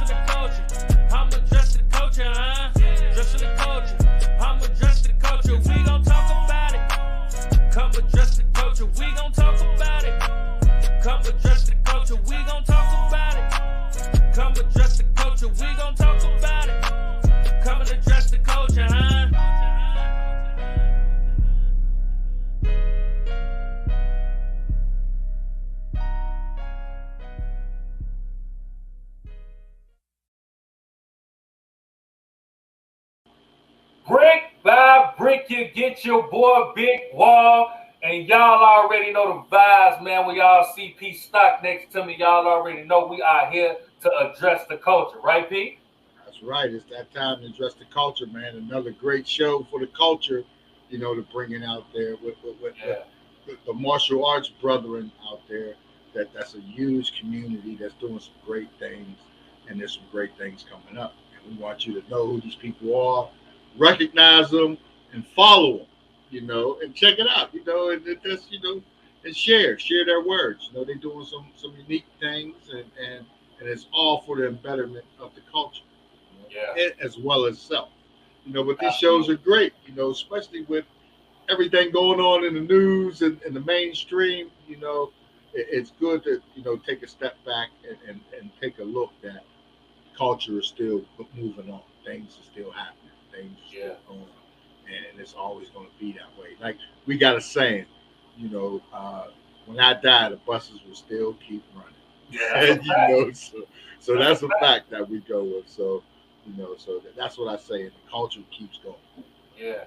dressing the culture. I'm addressing the culture, huh? Dressing the culture. I'm addressing the culture. We gon' talk about it. Come address the culture. We gon' talk about it. Come address the culture. We gon' talk about it. Come address the culture. We gon' talk about it. Come and address the culture, huh? Brick by brick, you get your boy Big Wall. And y'all already know the vibes, man. When y'all see Pstock next to me, y'all already know we are here to address the culture. Right, P? That's right. It's that time to address the culture, man. Another great show for the culture, to bring it out there with the martial arts brethren out there. That's a huge community that's doing some great things, and there's some great things coming up. And we want you to know who these people are, recognize them, and follow them, and check it out, and just, and share their words. They're doing some unique things, and it's all for the betterment of the culture, as well as self. But these shows are great, especially with everything going on in the news and the mainstream. It's good to take a step back and take a look that culture is still moving on. Things are still happening. Things are still going, and it's always going to be that way. Like we got a saying, when I die, the buses will still keep running. Yeah, so that's a fact that we go with. So that's what I say. And the culture keeps going. Yeah.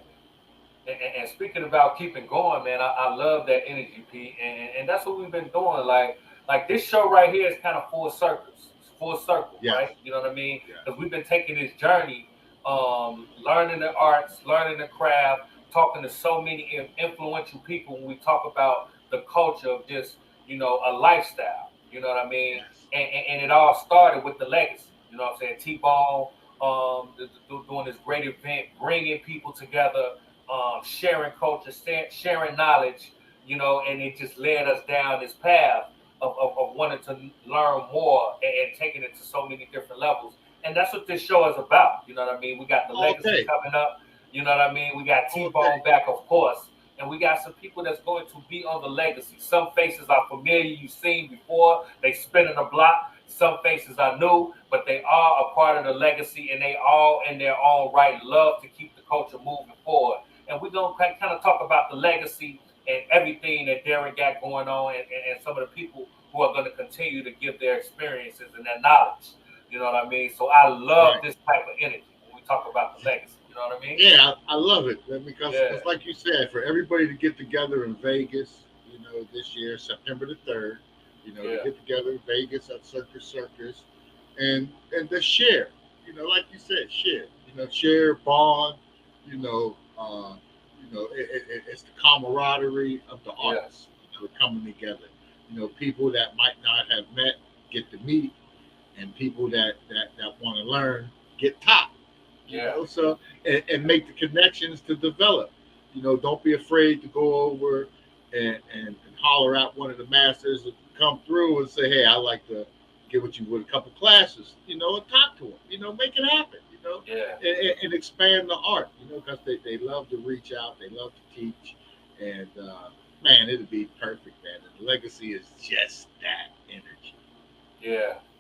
And speaking about keeping going, man, I love that energy, P. And that's what we've been doing. Like this show right here is kind of full circle, right? You know what I mean? Because we've been taking this journey, learning the arts, learning the craft, talking to so many influential people when we talk about the culture of just, a lifestyle. You know what I mean? And it all started with the legacy. You know what I'm saying? Tibon doing this great event, bringing people together, sharing culture, sharing knowledge, and it just led us down this path of wanting to learn more and taking it to so many different levels. And that's what this show is about. You know what I mean? We got the legacy coming up. You know what I mean? We got Tibon back, of course. And we got some people that's going to be on the legacy. Some faces are familiar, you've seen before. They spinning the block. Some faces are new, but they are a part of the legacy, and they all, in their own right, love to keep the culture moving forward. And we're going to kind of talk about the legacy and everything that Darren got going on, and some of the people who are going to continue to give their experiences and their knowledge. You know what I mean? So I love this type of energy when we talk about the legacy. You know what I mean? Yeah, I love it, because it's like you said, for everybody to get together in Vegas, this year, September the 3rd, to get together in Vegas at Circus, and to share, like you said, share, bond, it's the camaraderie of the artists, coming together. People that might not have met get to meet, and people that want to learn get taught. So and make the connections to develop. Don't be afraid to go over and holler out one of the masters and come through and say, hey, I'd like to get with you with a couple classes, and talk to them, make it happen, and expand the art, because they love to reach out, they love to teach, and man, it'll be perfect, man. And the legacy is just that energy.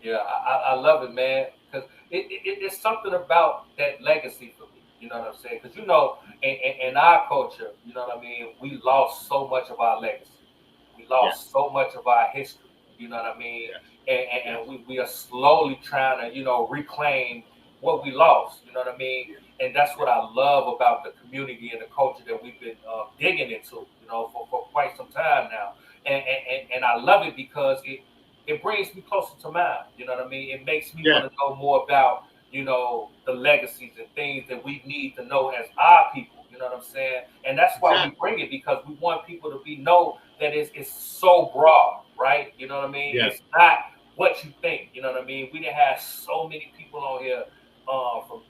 I love it, man, because it's something about that legacy for me. You know what I'm saying? Because in our culture, you know what I mean, we lost so much of our legacy. We lost so much of our history. You know what I mean? And we are slowly trying to reclaim what we lost. You know what I mean? And that's what I love about the community and the culture that we've been digging into. For quite some time now. And I love it because it brings me closer to mine. You know what I mean? It makes me want to know more about, the legacies and things that we need to know as our people. You know what I'm saying? And that's why we bring it, because we want people to know that it's so broad, right? You know what I mean? It's not what you think. You know what I mean? We done had so many people on here from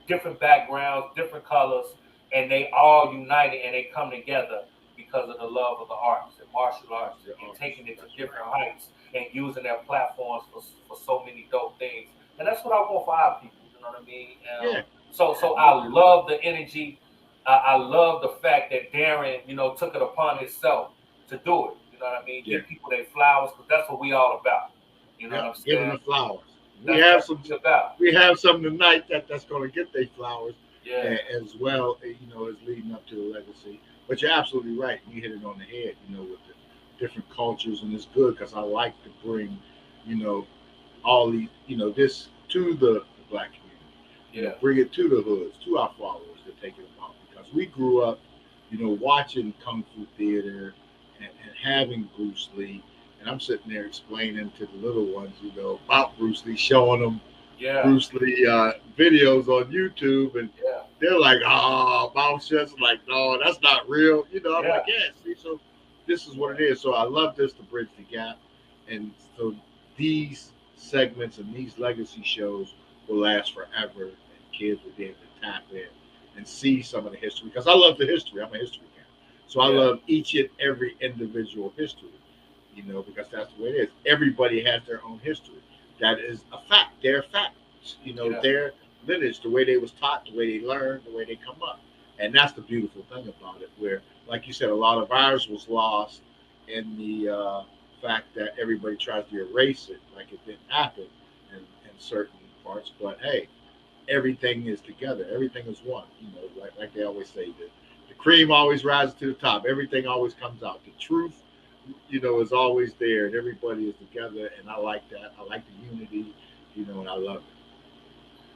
different backgrounds, different colors, and they all united and they come together because of the love of the arts and martial arts and taking it to different heights and using their platforms for so many dope things And that's what I want for our people. You know what I mean? Yeah. So I love the energy. I love the fact that Darren, you know, took it upon himself to do it. You know what I mean? Give people their flowers, because that's what we all about. You know what I'm saying? Giving the flowers. We have some tonight that's going to get their flowers. Yeah. As well, you know, as leading up to the legacy. But you're absolutely right. You hit it on the head, you know, with the different cultures, and it's good because I like to bring, you know, all these, you know, this to the Black community. You know, bring it to the hoods, to our followers to take it about, because we grew up, you know, watching Kung Fu theater and having Bruce Lee, and I'm sitting there explaining to the little ones, you know, about Bruce Lee, showing them Bruce Lee videos on YouTube, and they're like, oh, Bounce just like, no, that's not real. You know, I'm like, yeah, see, so this is what it is. So I love this to bridge the gap. And so these segments and these legacy shows will last forever, and kids will be able to tap in and see some of the history, because I love the history. I'm a history guy. So I love each and every individual history, you know, because that's the way it is. Everybody has their own history. That is a fact. They're facts. You know, their lineage, the way they was taught, the way they learned, the way they come up. And that's the beautiful thing about it, where, like you said, a lot of ours was lost in the fact that everybody tries to erase it like it didn't happen in certain parts. But hey, everything is together. Everything is one. You know, like they always say, the cream always rises to the top. Everything always comes out. The truth, you know, is always there, and everybody is together, and I like that. I like the unity, you know, and I love it.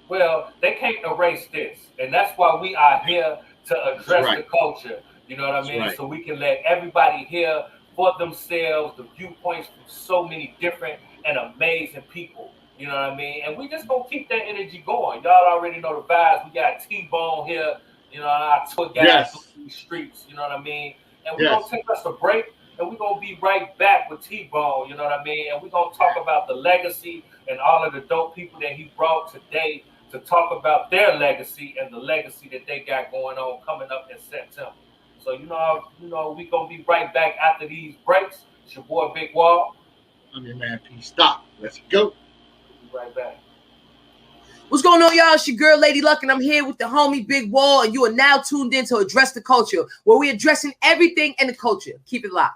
Well, they can't erase this, and that's why we are here to address the culture. You know what I mean? So we can let everybody hear for themselves the viewpoints from so many different and amazing people. You know what I mean? And we just gonna keep that energy going. Y'all already know the vibes. We got Tibon here, you know, our tour guys through these streets. You know what I mean? And we're gonna take us a break. And we're going to be right back with Tibon, you know what I mean? And we're going to talk about the legacy and all of the dope people that he brought today to talk about their legacy and the legacy that they got going on coming up in September. So, you know, we're going to be right back after these breaks. It's your boy, Big Wall. I'm your man, Pstock. Let's go. We'll be right back. What's going on, y'all? It's your girl, Lady Luck, and I'm here with the homie Big Wall, and you are now tuned in to Address the Culture, where we're addressing everything in the culture. Keep it locked.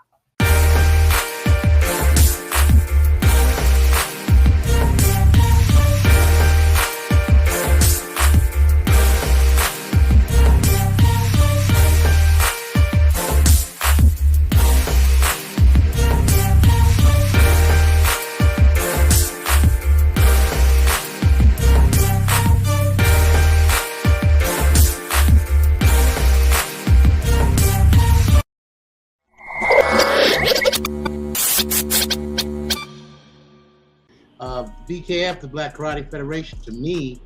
BKF, the Black Karate Federation, to me,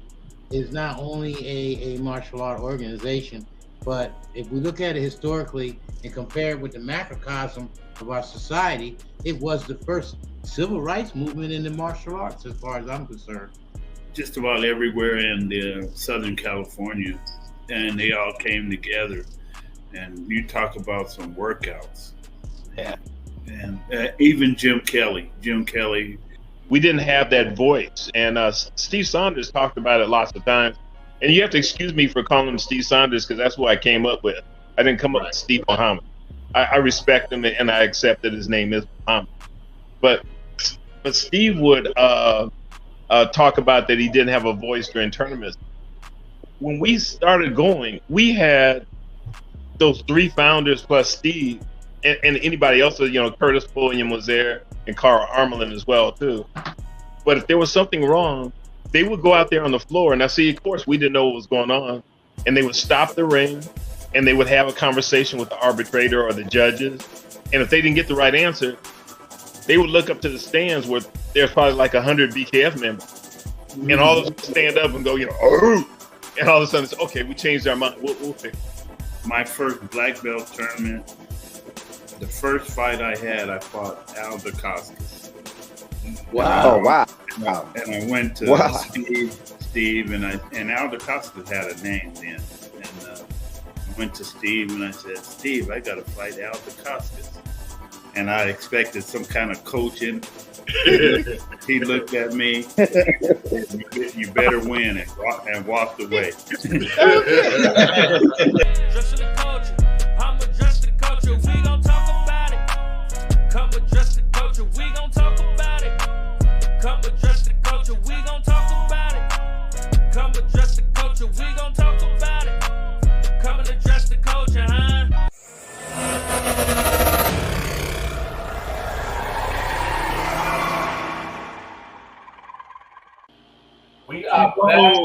is not only a martial art organization, but if we look at it historically and compare it with the macrocosm of our society, it was the first civil rights movement in the martial arts, as far as I'm concerned. Just about everywhere in Southern California, and they all came together. And you talk about some workouts. Yeah. And even Jim Kelly. We didn't have that voice. And Steve Saunders talked about it lots of times. And you have to excuse me for calling him Steve Saunders, because that's who I came up with. I didn't come up with Steve Muhammad. I respect him, and I accept that his name is Muhammad. But Steve would talk about that he didn't have a voice during tournaments. When we started going, we had those three founders plus Steve, and anybody else, you know, Curtis Pulliam was there, and Carl Armelin as well too. But if there was something wrong, they would go out there on the floor. Now, see, of course, we didn't know what was going on, and they would stop the ring, and they would have a conversation with the arbitrator or the judges. And if they didn't get the right answer, they would look up to the stands where there's probably like 100 BKF members, and all of them stand up and go, you know, oh! And all of a sudden, it's okay, we changed our mind. We'll fix it. My first black belt tournament, the first fight I had, I fought Al DeCostas. Wow! Wow! And I went to Steve, and Al DeCostas had a name then. And I went to Steve and I said, Steve, I got to fight Al DeCostas. and I expected some kind of coaching. He looked at me. You better win, and walked away. Dressing the culture, I'm addressing the culture. We gon' talk about it. Come address the culture. We gon' talk about it. Come address the culture. We gon' talk about it. Come address the culture. We gon' talk about it. Come and address the culture, huh? We are back.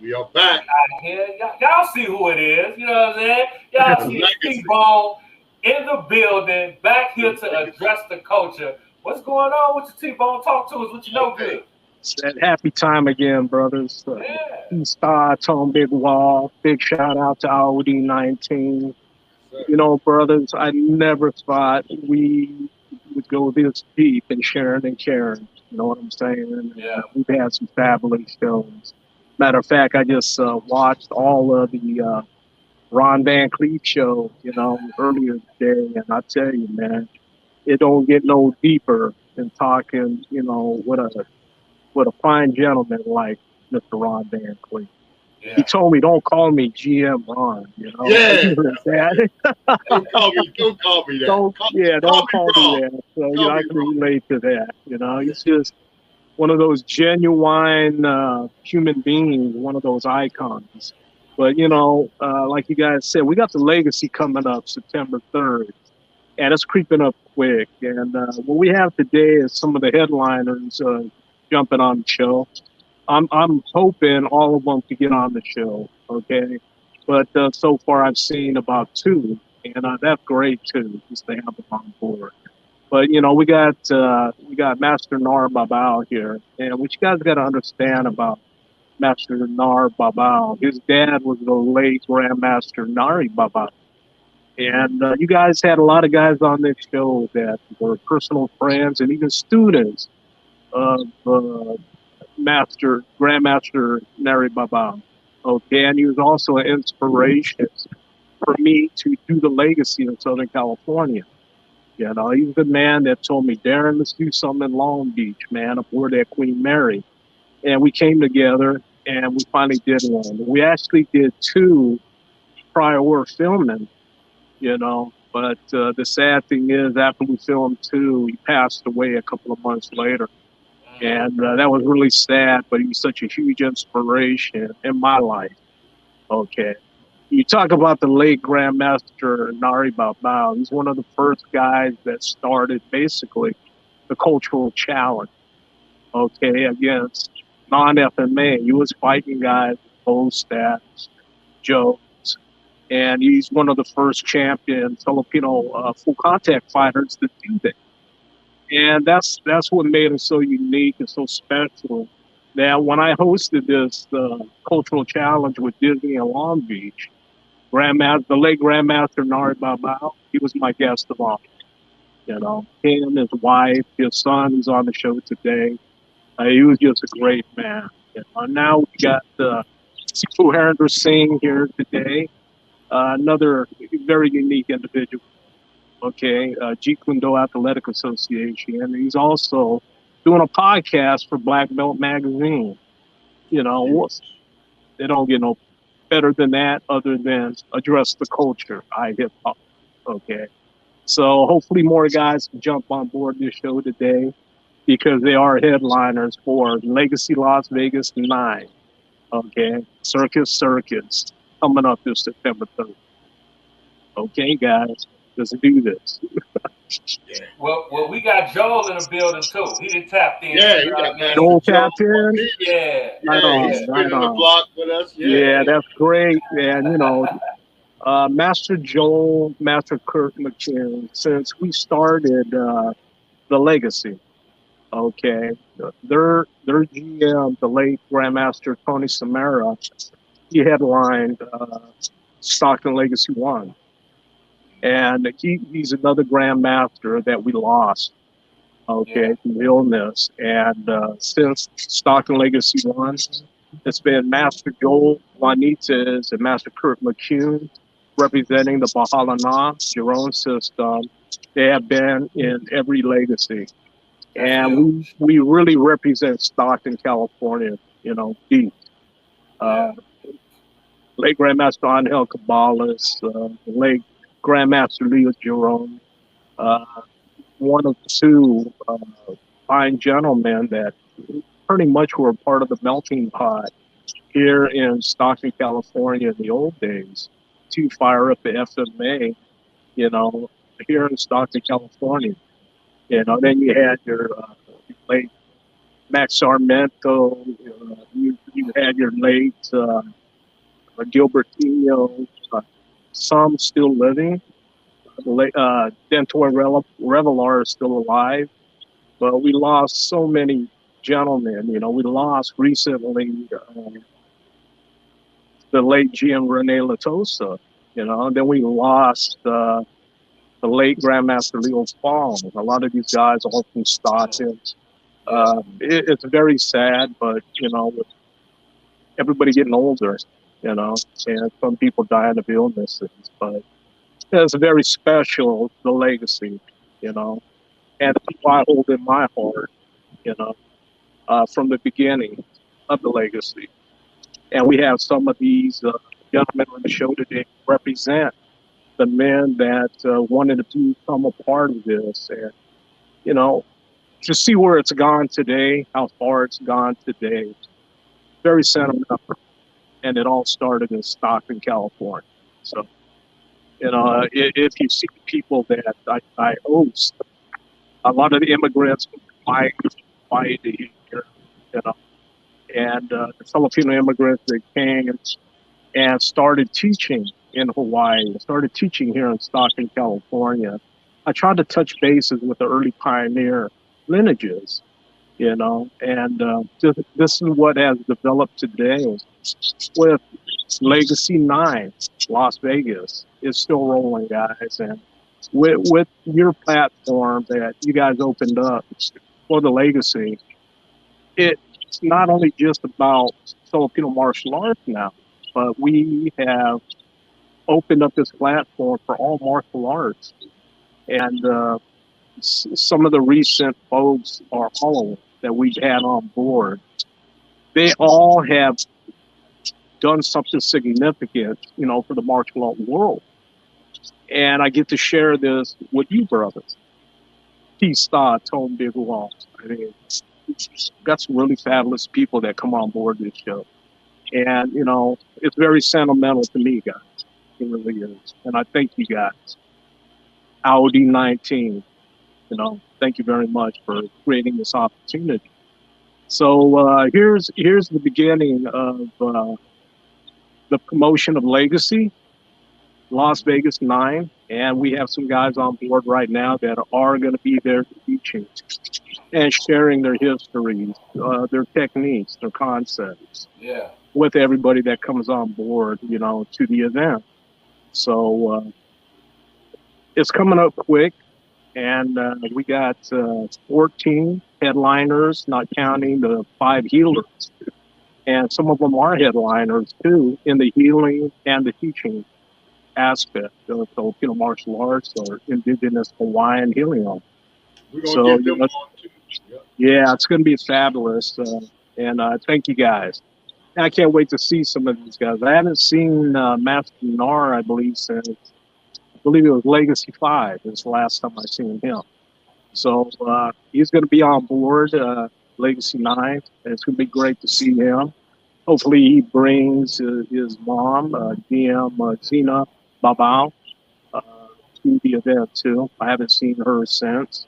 We are back. Out here. Y'all see who it is. You know what I'm saying? Y'all see Tibon in the building, back here to address the culture. What's going on with you, Tibon? Talk to us what you know good. It's that happy time again, brothers. P.stock, Tone Big Wall. Big shout out to Audi 19. You know, brothers, I never thought we would go this deep in sharing and caring. You know what I'm saying? Yeah. We've had some fabulous shows. Matter of fact, I just watched all of the Ron Van Cleef show, you know, earlier today, and I tell you, man, it don't get no deeper than talking, you know, with a fine gentleman like Mr. Ron Van Cleef. Yeah. He told me, "Don't call me GM Ron." You know? Yeah. Don't call me that. Don't call me that. So you know, I can relate to that. You know, he's just one of those genuine human beings, one of those icons. But you know, like you guys said, we got the legacy coming up September 3rd, and it's creeping up quick. And what we have today is some of the headliners jumping on the show. I'm hoping all of them to get on the show, okay? But so far I've seen about 2, and that's great too, just to have them on board. But you know, we got Master Nar Babao here, and what you guys got to understand about Master Nar Babao, his dad was the late Grandmaster Nari Babao, and you guys had a lot of guys on this show that were personal friends and even students of Grandmaster Nari Babao. Okay, and he was also an inspiration for me to do the legacy in Southern California. You know, he's the man that told me, "Darren, let's do something in Long Beach, man, aboard that Queen Mary." And we came together and we finally did one. We actually did 2 prior we're filming, you know, but the sad thing is after we filmed 2, he passed away a couple of months later. And that was really sad, but he was such a huge inspiration in my life. Okay. You talk about the late Grandmaster Nari Babao. He's one of the first guys that started basically the cultural challenge, okay, against non-FMA. He was fighting guys, both stats, Joes, and he's one of the first champion Filipino full contact fighters to do that. And that's what made it so unique and so special. That when I hosted this cultural challenge with Disney in Long Beach, the late Grandmaster Nari Babao, he was my guest of honor. You know, him, his wife, his son, who's on the show today. He was just a great man. You know, now we got Harinder Singh here today, another very unique individual. Okay, Jeet Kune Do Athletic Association, and he's also doing a podcast for Black Belt Magazine. You know, they don't get no better than that other than address the culture, iHipHop. Okay, so hopefully more guys can jump on board this show today because they are headliners for Legacy Las Vegas 9. Okay, Circus coming up this September 3rd. Okay, guys. Let's do this. Well, we got Joel in the building too. He done tapped in. Yeah, you got Joel tapped in. Yeah, right on. He's spinning the block with us. Yeah, that's great. And you know, Master Joel, Master Kurt McKeon, since we started the legacy, okay, their GM, the late Grandmaster Tony Samara, he headlined Stockton Legacy 1. And he's another grandmaster that we lost, okay, through illness. And since Stockton Legacy 1, it's been Master Joel Juanitas and Master Kurt McCune representing the Bahalana Jerome system. They have been in every legacy. And we really represent Stockton, California, you know, deep. Late Grandmaster Angel Cabales, late Grandmaster Leo Jerome, one of two fine gentlemen that pretty much were part of the melting pot here in Stockton, California in the old days to fire up the FMA, you know, here in Stockton, California. You know, then you had your late Max Sarmento, you had your late Gilbertino, some still living. Dentor Revelar is still alive, but we lost so many gentlemen. You know, we lost recently the late GM Rene Latosa, you know, and then we lost the late Grandmaster Leo Fong. A lot of these guys are from Stockton. It's very sad, but, you know, with everybody getting older, you know, and some people dying of illnesses, but it's very special, the legacy, you know, and the people I hold in my heart, you know, from the beginning of the legacy. And we have some of these gentlemen on the show today represent the men that wanted to become a part of this. And, you know, to see where it's gone today, how far it's gone today, very sentimental. And it all started in Stockton, California. So, you know, if you see people that I host, a lot of the immigrants might to here, you know, and the Filipino immigrants that came and started teaching in Hawaii, started teaching here in Stockton, California. I tried to touch bases with the early pioneer lineages, you know, and this is what has developed today with Legacy 9, Las Vegas is still rolling, guys. And with your platform that you guys opened up for the legacy, it's not only just about Filipino martial arts now, but we have opened up this platform for all martial arts. And some of the recent folks are following that we've had on board. They all have done something significant, you know, for the martial art world. And I get to share this with you, brothers. P.stock, Tone Bigg Wall. I mean, got some really fabulous people that come on board this show. And, you know, it's very sentimental to me, guys. It really is. And I thank you guys. Audi 19, you know, thank you very much for creating this opportunity. So here's the beginning of the promotion of Legacy, Las Vegas 9, and we have some guys on board right now that are going to be there teaching and sharing their histories, their techniques, their concepts, with everybody that comes on board, you know, to the event. So it's coming up quick, and we got 14 headliners, not counting the 5 healers. And some of them are headliners, too, in the healing and the teaching aspect of Filipino martial arts or indigenous Hawaiian healing art. We're going to get them on, too. Yeah, it's going to be fabulous. And thank you, guys. And I can't wait to see some of these guys. I haven't seen Master Nar, I believe, since, I believe it was Legacy 5. It's the last time I seen him. So he's going to be on board, Legacy 9, and it's going to be great to see him. Hopefully he brings his mom, DM Zena Babao, to the event too. I haven't seen her since.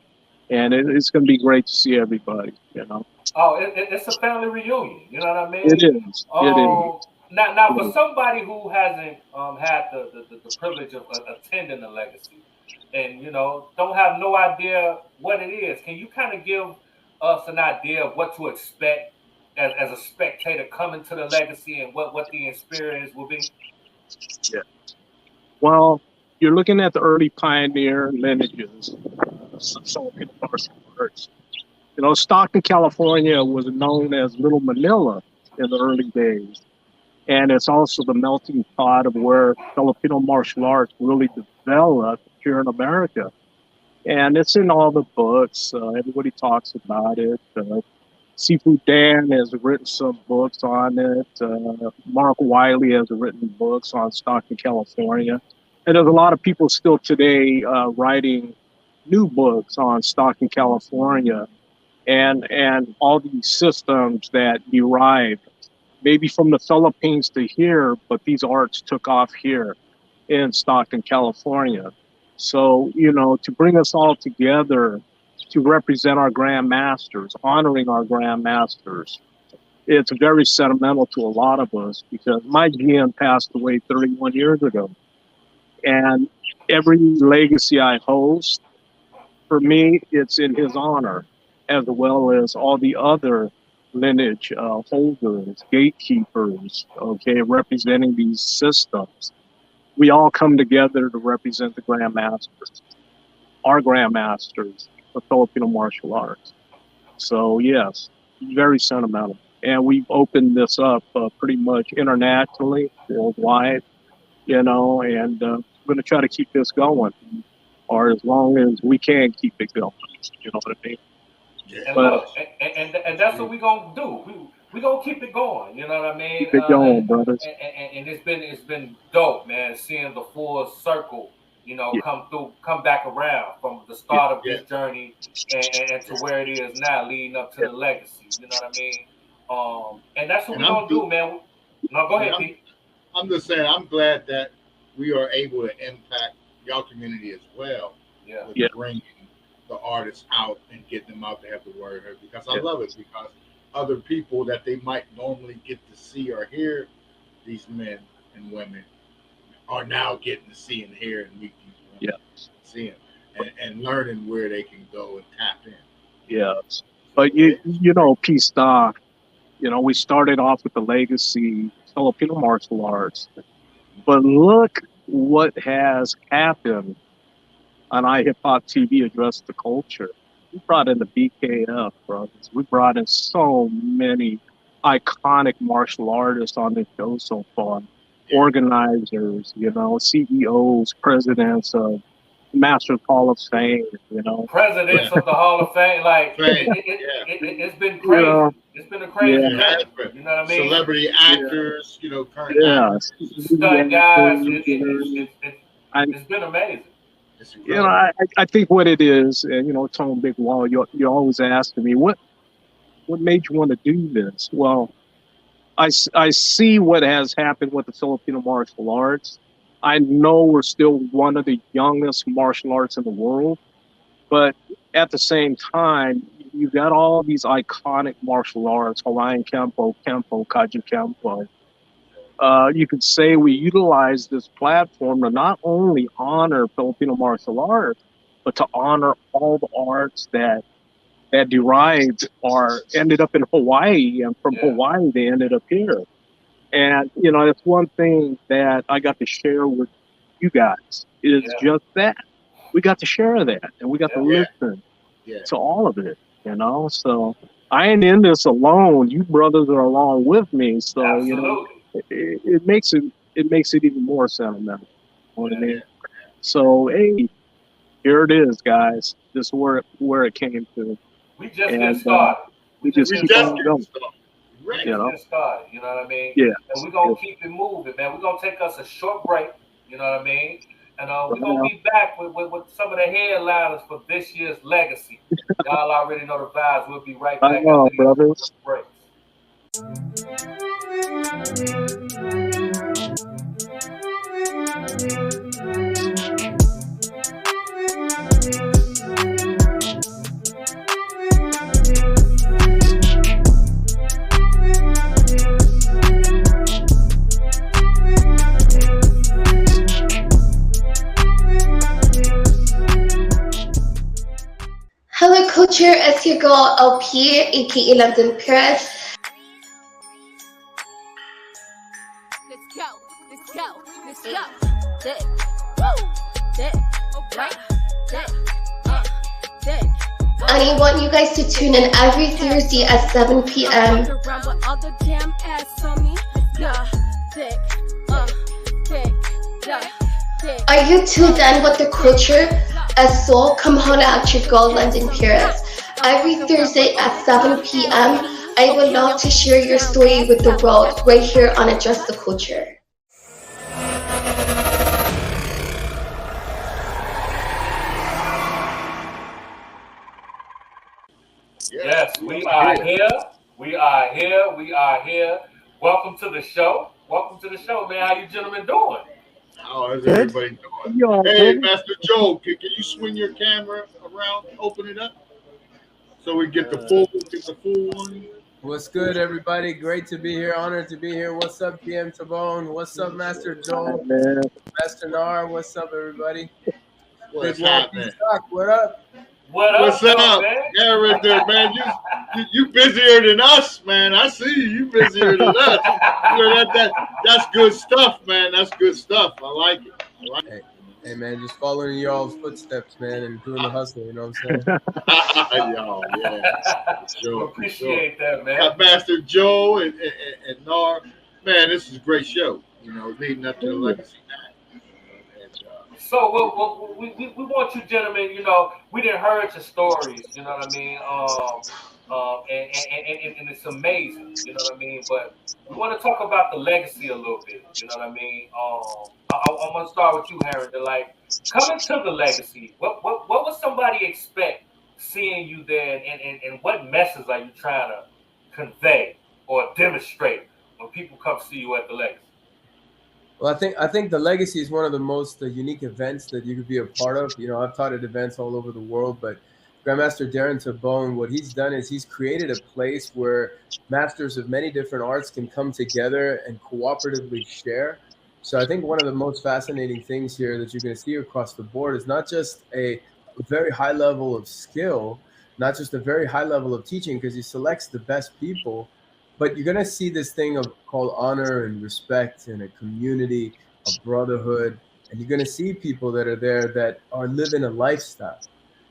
And it's going to be great to see everybody, you know. Oh, it's a family reunion, you know what I mean? It is. It is. Now, for somebody who hasn't had the privilege of attending the Legacy and, you know, don't have no idea what it is, can you kind of give us an idea of what to expect as a spectator coming to the Legacy and what the experience will be? Yeah. Well, you're looking at the early pioneer lineages. You know, Stockton, California was known as Little Manila in the early days. And it's also the melting pot of where Filipino martial arts really developed here in America. And it's in all the books. Everybody talks about it. Seafood Dan has written some books on it. Mark Wiley has written books on Stockton, California. And there's a lot of people still today writing new books on Stockton, California, and all these systems that derived maybe from the Philippines to here, but these arts took off here in Stockton, California. So, you know, to bring us all together to represent our grandmasters, honoring our grandmasters, it's very sentimental to a lot of us because my GM passed away 31 years ago. And every legacy I host, for me, it's in his honor, as well as all the other lineage holders, gatekeepers, okay, representing these systems. We all come together to represent the grandmasters, our grandmasters of Filipino martial arts. So yes, very sentimental. And we've opened this up pretty much internationally, worldwide, you know, and we're going to try to keep this going, or as long as we can keep it going, you know what I mean? And look, and that's what we're gonna do. We gonna keep it going. You know what I mean? Keep it going, brothers. And it's been dope, man. Seeing the full circle, you know, come back around from the start of this journey and to where it is now, leading up to the legacy. You know what I mean? And that's what we're gonna do, man. No, go ahead, Pete. I'm just saying, I'm glad that we are able to impact y'all community as well. With bringing the artists out and getting them out to have the word heard, because I love it, because other people that they might normally get to see or hear, these men and women are now getting to see and hear and meet these women, see them and learning where they can go and tap in. Yes, but you know, Pstock, you know, we started off with the legacy Filipino martial arts, but look what has happened on iHipHopTV, Address the Culture. We brought in the BKF brothers. We brought in so many iconic martial artists on this show so far. Organizers, you know, CEOs, presidents of Masters Hall of Fame, you know. Presidents of the Hall of Fame, like it's been crazy. Yeah. It's been a crazy time. You know what I mean? Celebrity actors, you know, current actors. Stunt guys. It's been amazing. You know, I think what it is, and, you know, Tone Big Wall, you're always asking me, what made you want to do this? Well, I see what has happened with the Filipino martial arts. I know we're still one of the youngest martial arts in the world, but at the same time, you've got all these iconic martial arts, Hawaiian Kempo, Kaji Kempo. You could say we utilize this platform to not only honor Filipino martial arts, but to honor all the arts that derived or ended up in Hawaii, and from Hawaii they ended up here. And you know, that's one thing that I got to share with you guys is just that we got to share that, and we got to listen to all of it. You know, so I ain't in this alone. You brothers are along with me. So you know. It makes it even more sentimental. You know what I mean? So hey, here it is, guys. This is where it came to. We just get started. We just keep on going. You know? Just started. You know what I mean? Yeah. And we're gonna keep it moving, man. We're gonna take us a short break. You know what I mean? And we're gonna be back with some of the headliners for this year's legacy. Y'all already know the vibes. We'll be right back. I know, brothers. Break. Hello, Culture. It's your girl LP, aka London Paris. And I want you guys to tune in every Thursday at 7 p.m. Are you tuned in with the culture? As so, come holler at your girl London Paris. Every Thursday at 7 p.m. I would love to share your story with the world right here on Address the Culture. Yes, we are here. We are here. We are here. Welcome to the show. Welcome to the show, man. How you gentlemen doing? How is everybody doing? Hey, Master Joe, can you swing your camera around, open it up, so we get the full one? What's good, everybody? Great to be here. Honored to be here. What's up, PM Tibon? What's up, Master Joel? Master Nar? What's up, everybody? What's happening? P.stock, what up? What's up, Harinder, man? You busier than us, man. I see you busier than us. That's good stuff, man. That's good stuff. I like it. Hey, man, just following y'all's footsteps, man, and doing the hustle. You know what I'm saying? Yo, yeah. Sure, Appreciate that, man. Got Master Joe and Nar. Man, this is a great show. You know, leading up to the Legacy Night. So we want you gentlemen, you know, we didn't heard your stories, you know what I mean? And it's amazing, you know what I mean? But we want to talk about the legacy a little bit, you know what I mean? I'm gonna start with you, Harinder. Like, coming to the legacy, what would somebody expect seeing you there, and what message are you trying to convey or demonstrate when people come see you at the legacy? Well, I think the legacy is one of the most unique events that you could be a part of. You know, I've taught at events all over the world, but Grandmaster Darren Tibon, what he's done is he's created a place where masters of many different arts can come together and cooperatively share. So I think one of the most fascinating things here that you're going to see across the board is not just a very high level of skill, not just a very high level of teaching, because he selects the best people, but you're going to see this thing called honor and respect and a community, a brotherhood. And you're going to see people that are there that are living a lifestyle.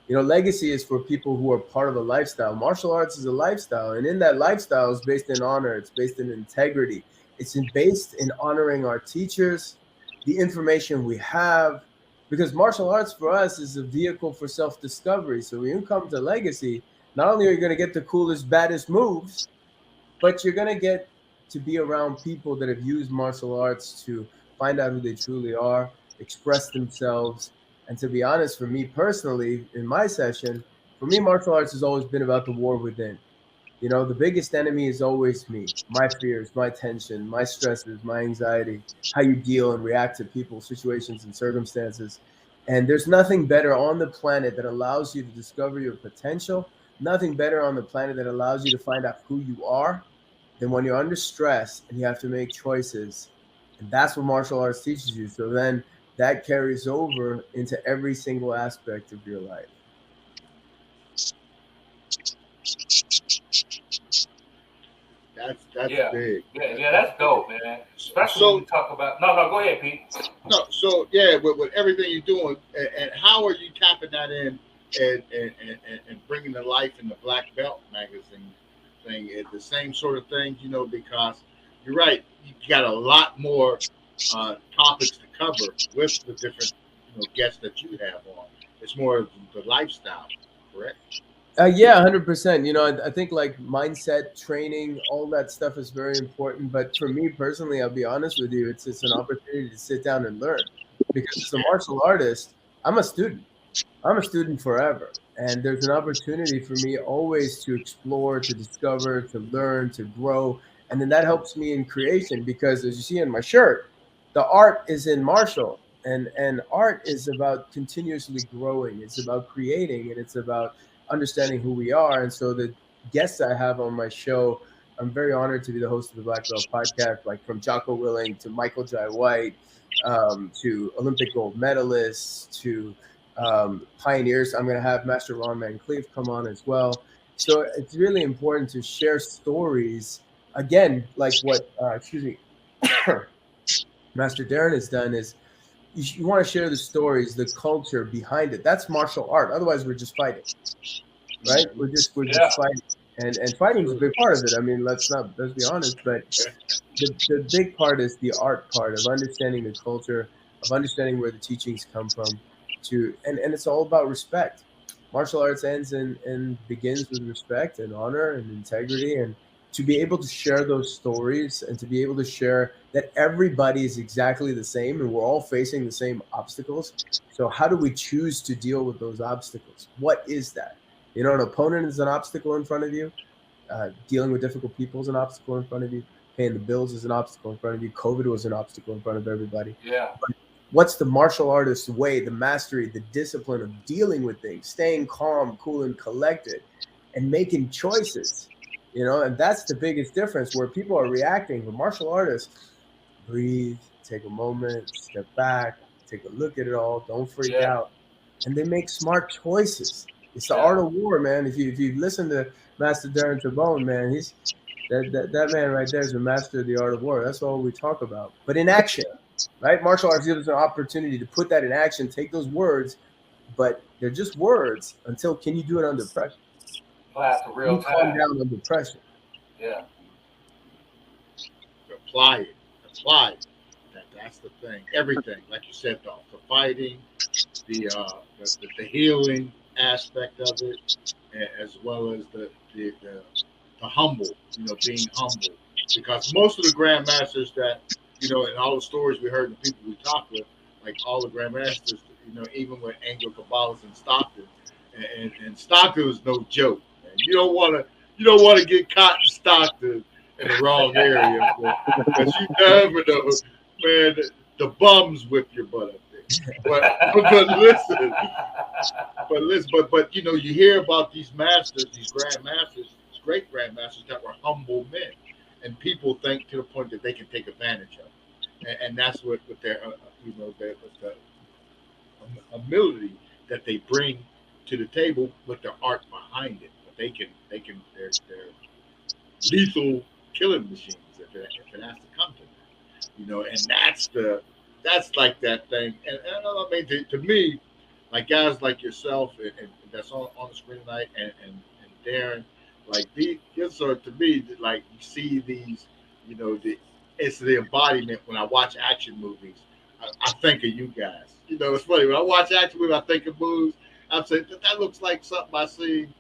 You know, legacy is for people who are part of a lifestyle. Martial arts is a lifestyle. And in that lifestyle is based in honor. It's based in integrity. It's based in honoring our teachers, the information we have. Because martial arts for us is a vehicle for self-discovery. So when you come to legacy, not only are you going to get the coolest, baddest moves, but you're going to get to be around people that have used martial arts to find out who they truly are, express themselves. And to be honest, for me personally, in my session, for me, martial arts has always been about the war within. You know, the biggest enemy is always me, my fears, my tension, my stresses, my anxiety, how you deal and react to people, situations, and circumstances. And there's nothing better on the planet that allows you to discover your potential, nothing better on the planet that allows you to find out who you are than when you're under stress and you have to make choices. And that's what martial arts teaches you. So then that carries over into every single aspect of your life. That's big. Yeah, that's dope, man. Especially when we talk about. No, go ahead, Pete. No, so yeah, with everything you're doing, and how are you tapping that in and bringing to life in the Black Belt magazine thing? It's the same sort of thing, you know, because you're right. You got a lot more topics to cover with the different, you know, guests that you have on. It's more of the lifestyle, correct? Yeah, 100%. You know, I think like mindset training, all that stuff is very important. But for me personally, I'll be honest with you, it's an opportunity to sit down and learn. Because as a martial artist, I'm a student. I'm a student forever. And there's an opportunity for me always to explore, to discover, to learn, to grow. And then that helps me in creation because as you see in my shirt, the art is in martial. And art is about continuously growing. It's about creating, and it's about understanding who we are. And so the guests I have on my show, I'm very honored to be the host of the Black Belt podcast, like from Jocko Willing to Michael Jai White, to Olympic gold medalists, to pioneers. I'm going to have Master Ron Van Cleef come on as well. So it's really important to share stories. Again, like what, Master Darren has done is you want to share the stories, the culture behind it. That's martial art. Otherwise, we're just fighting. right? We're just fighting, and fighting is a big part of it. I mean, let's be honest, but the big part is the art part of understanding the culture, of understanding where the teachings come from, and it's all about respect. Martial arts ends and begins with respect and honor and integrity, and to be able to share those stories and to be able to share that everybody is exactly the same and we're all facing the same obstacles. So how do we choose to deal with those obstacles? What is that? You know, an opponent is an obstacle in front of you. Dealing with difficult people is an obstacle in front of you. Paying the bills is an obstacle in front of you. COVID was an obstacle in front of everybody. Yeah. But what's the martial artist's way, the mastery, the discipline of dealing with things, staying calm, cool, and collected, and making choices? You know, and that's the biggest difference where people are reacting. The martial artists breathe, take a moment, step back, take a look at it all, don't freak out, and they make smart choices. It's the art of war, man. If you listen to Master Darren Tibon, man, he's that man right there is a master of the art of war. That's all we talk about. But in action, right? Martial arts gives us an opportunity to put that in action, take those words, but they're just words until can you do it under pressure? Real time. Calm down under pressure. Yeah. Apply it. That's the thing. Everything, like you said, the fighting, the healing aspect of it, as well as the humble, you know, being humble. Because most of the grandmasters that, you know, in all the stories we heard and the people we talked with, like all the grandmasters, you know, even with Angel Caballas and Stockton, and Stockton was no joke. Man. You don't want to get caught in Stockton in the wrong area, because you never know, man. The bums whip your butt up there. But you know, you hear about these masters, these grandmasters, these great grandmasters that were humble men, and people think to the point that they can take advantage of it. And that's what with their you know, the ability that they bring to the table with the art behind it. But they're lethal killing machines if it has to come to that. You know, and that's like that thing. And I mean, to me, like guys like yourself and that's on the screen tonight, and Darren, like these are, to me, like you see these, you know, it's the embodiment. When I watch action movies, I think of you guys. You know, it's funny when I watch action movies, I think of moves. I say that looks like something I seen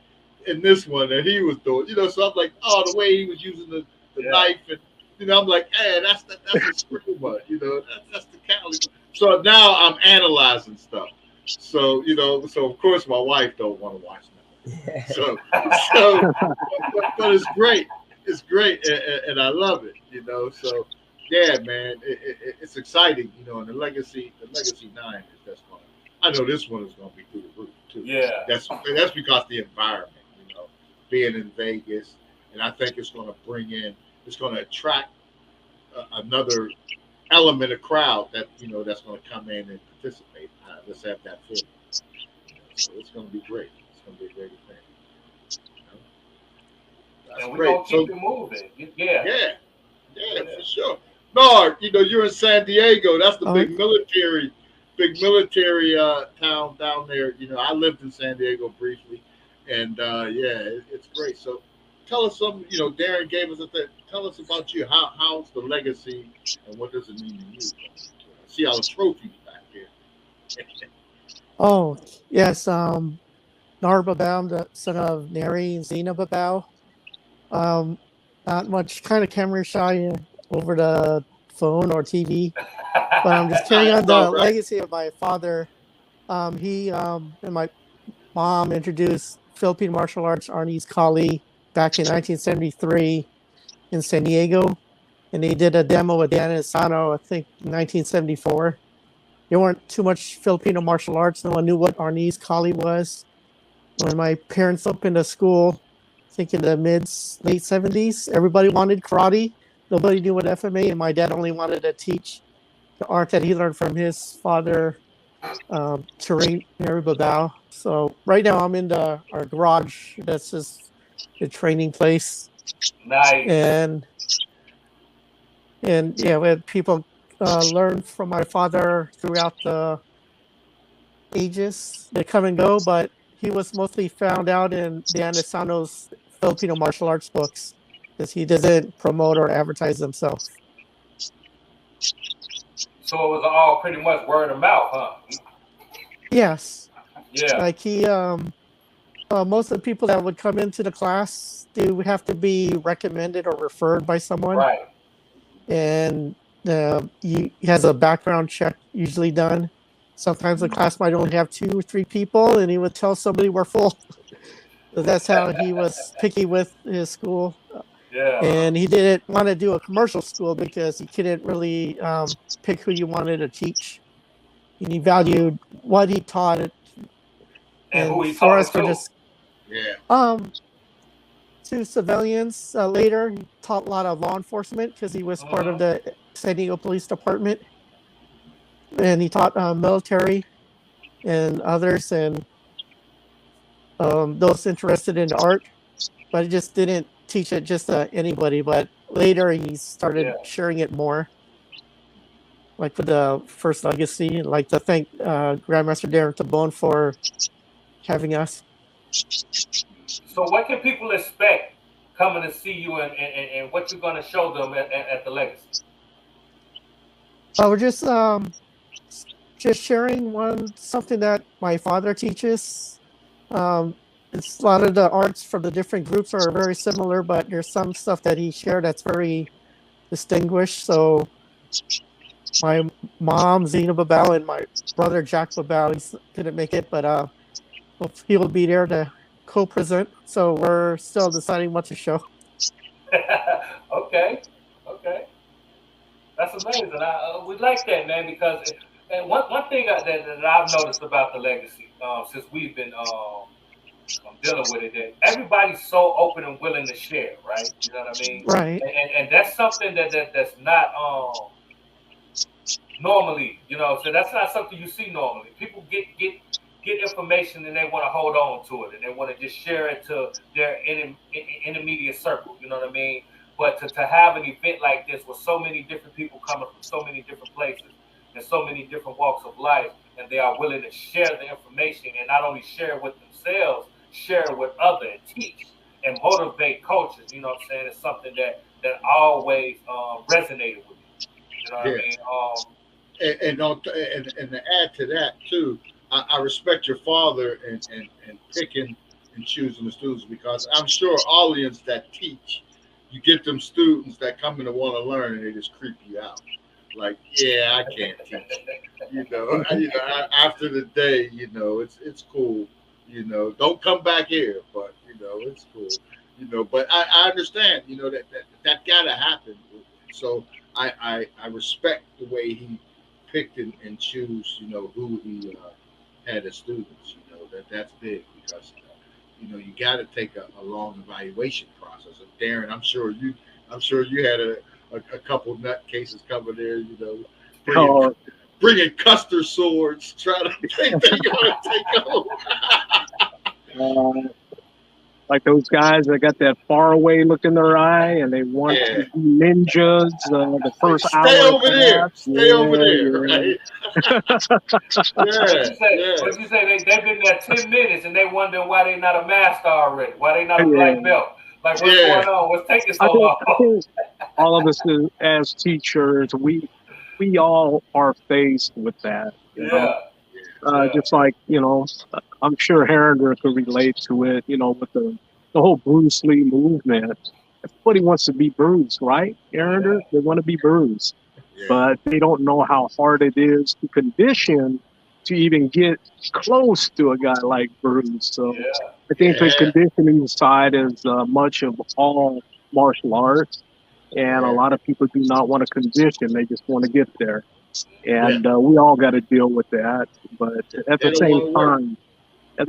in this one that he was doing. You know, so I'm like, oh, the way he was using the knife, and you know, I'm like, hey, that's a screw one. You know, that's the Cali. So now I'm analyzing stuff. So you know, so of course my wife don't want to watch that. So but it's great. It's great, and I love it. You know, so yeah, man, it's exciting. You know, and the Legacy 9 is that's going. I know this one is going to be through the roof too. Yeah, that's because the environment. You know, being in Vegas, and I think it's going to attract another element of crowd that, you know, that's going to come in and participate. Let's have that feeling. So it's going to be great. It's going to be a great event. You know? That's and great. We're going to keep it moving. Yeah, for sure. No, you know, you're in San Diego. That's the big military town down there. You know, I lived in San Diego briefly, and it's great. So tell us something. You know, Darren gave us a thing. Tell us about you. How's the legacy, and what does it mean to you? I see all the trophies back here. Oh yes, Nar Babao, the son of Neri and Zena Babao. Not much, kind of camera shy over the phone or TV, but I'm just carrying on the legacy of my father. He and my mom introduced Philippine martial arts Arnis Kali back in 1973 in San Diego, and they did a demo with Dan Asano, I think, in 1974. There weren't too much Filipino martial arts. No one knew what Arnis Kali was. When my parents opened a school, I think in the late 70s, everybody wanted karate. Nobody knew what FMA, and my dad only wanted to teach the art that he learned from his father, Terrain Mary Babao. So right now I'm in our garage. That's just the training place. Nice. And yeah, we had people learn from my father throughout the ages. They come and go, but he was mostly found out in Dan Asano's Filipino martial arts books because he doesn't promote or advertise himself. So it was all pretty much word of mouth, huh? Yes. Yeah. Like he, most of the people that would come into the class, they would have to be recommended or referred by someone. Right. And he has a background check usually done. Sometimes the class might only have 2 or 3 people, and he would tell somebody we're full. So that's how he was picky with his school. Yeah. And he didn't want to do a commercial school because he couldn't really pick who you wanted to teach. And he valued what he taught. And who he for taught us to. to just Yeah. to civilians. Later, he taught a lot of law enforcement because he was part of the San Diego Police Department. And he taught military and others and those interested in art. But he just didn't teach it just to anybody. But later, he started sharing it more. Like for the first legacy, like to thank Grandmaster Darren Tibon for having us. So what can people expect coming to see you and what you're going to show them at the legacy? We're just sharing something that my father teaches. It's a lot of the arts from the different groups are very similar, but there's some stuff that he shared that's very distinguished. So my mom, Zena Babao, and my brother, Jack Babao, he couldn't make it, but he'll be there to co-present. So we're still deciding what to show. Okay. That's amazing. We like that, man, because and one thing that I've noticed about the legacy since we've been dealing with it, that everybody's so open and willing to share, right? You know what I mean? Right. And that's something that's not normally, you know. So that's not something you see normally. People get information and they want to hold on to it and they want to just share it to their intermediate circle. You know what I mean? But to have an event like this with so many different people coming from so many different places and so many different walks of life, and they are willing to share the information and not only share it with themselves, share it with others and teach and motivate coaches. You know what I'm saying? It's something that always resonated with me. You know what I mean? And to add to that too, I respect your father and picking and choosing the students, because I'm sure audience that teach, you get them students that come in to want to learn and they just creep you out. Like, yeah, I can't teach. After the day, it's cool. Don't come back here, but it's cool. But I understand, that gotta happen. So I respect the way he picked and choose, who he had as students. That's big, because you got to take a long evaluation process. And Darren, I'm sure you had a couple nut cases coming there, bringing Custer swords, trying to think they're going to take over. Like those guys that got that faraway look in their eye and they want to be ninjas the first hour. Stay over there, right? What you say? They've been there 10 minutes and they wondering why they not a master already, why they not a black belt. Like, what's going on? What's taking so long? I think all of us as teachers, we all are faced with that. You know? Just like, I'm sure Harinder could relate to it, with the whole Bruce Lee movement. Everybody wants to be Bruce, right? Harinder, they want to be Bruce. But they don't know how hard it is to condition to even get close to a guy like Bruce. So I think the conditioning side is much of all martial arts. And a lot of people do not want to condition. They just want to get there. And we all got to deal with that. But at the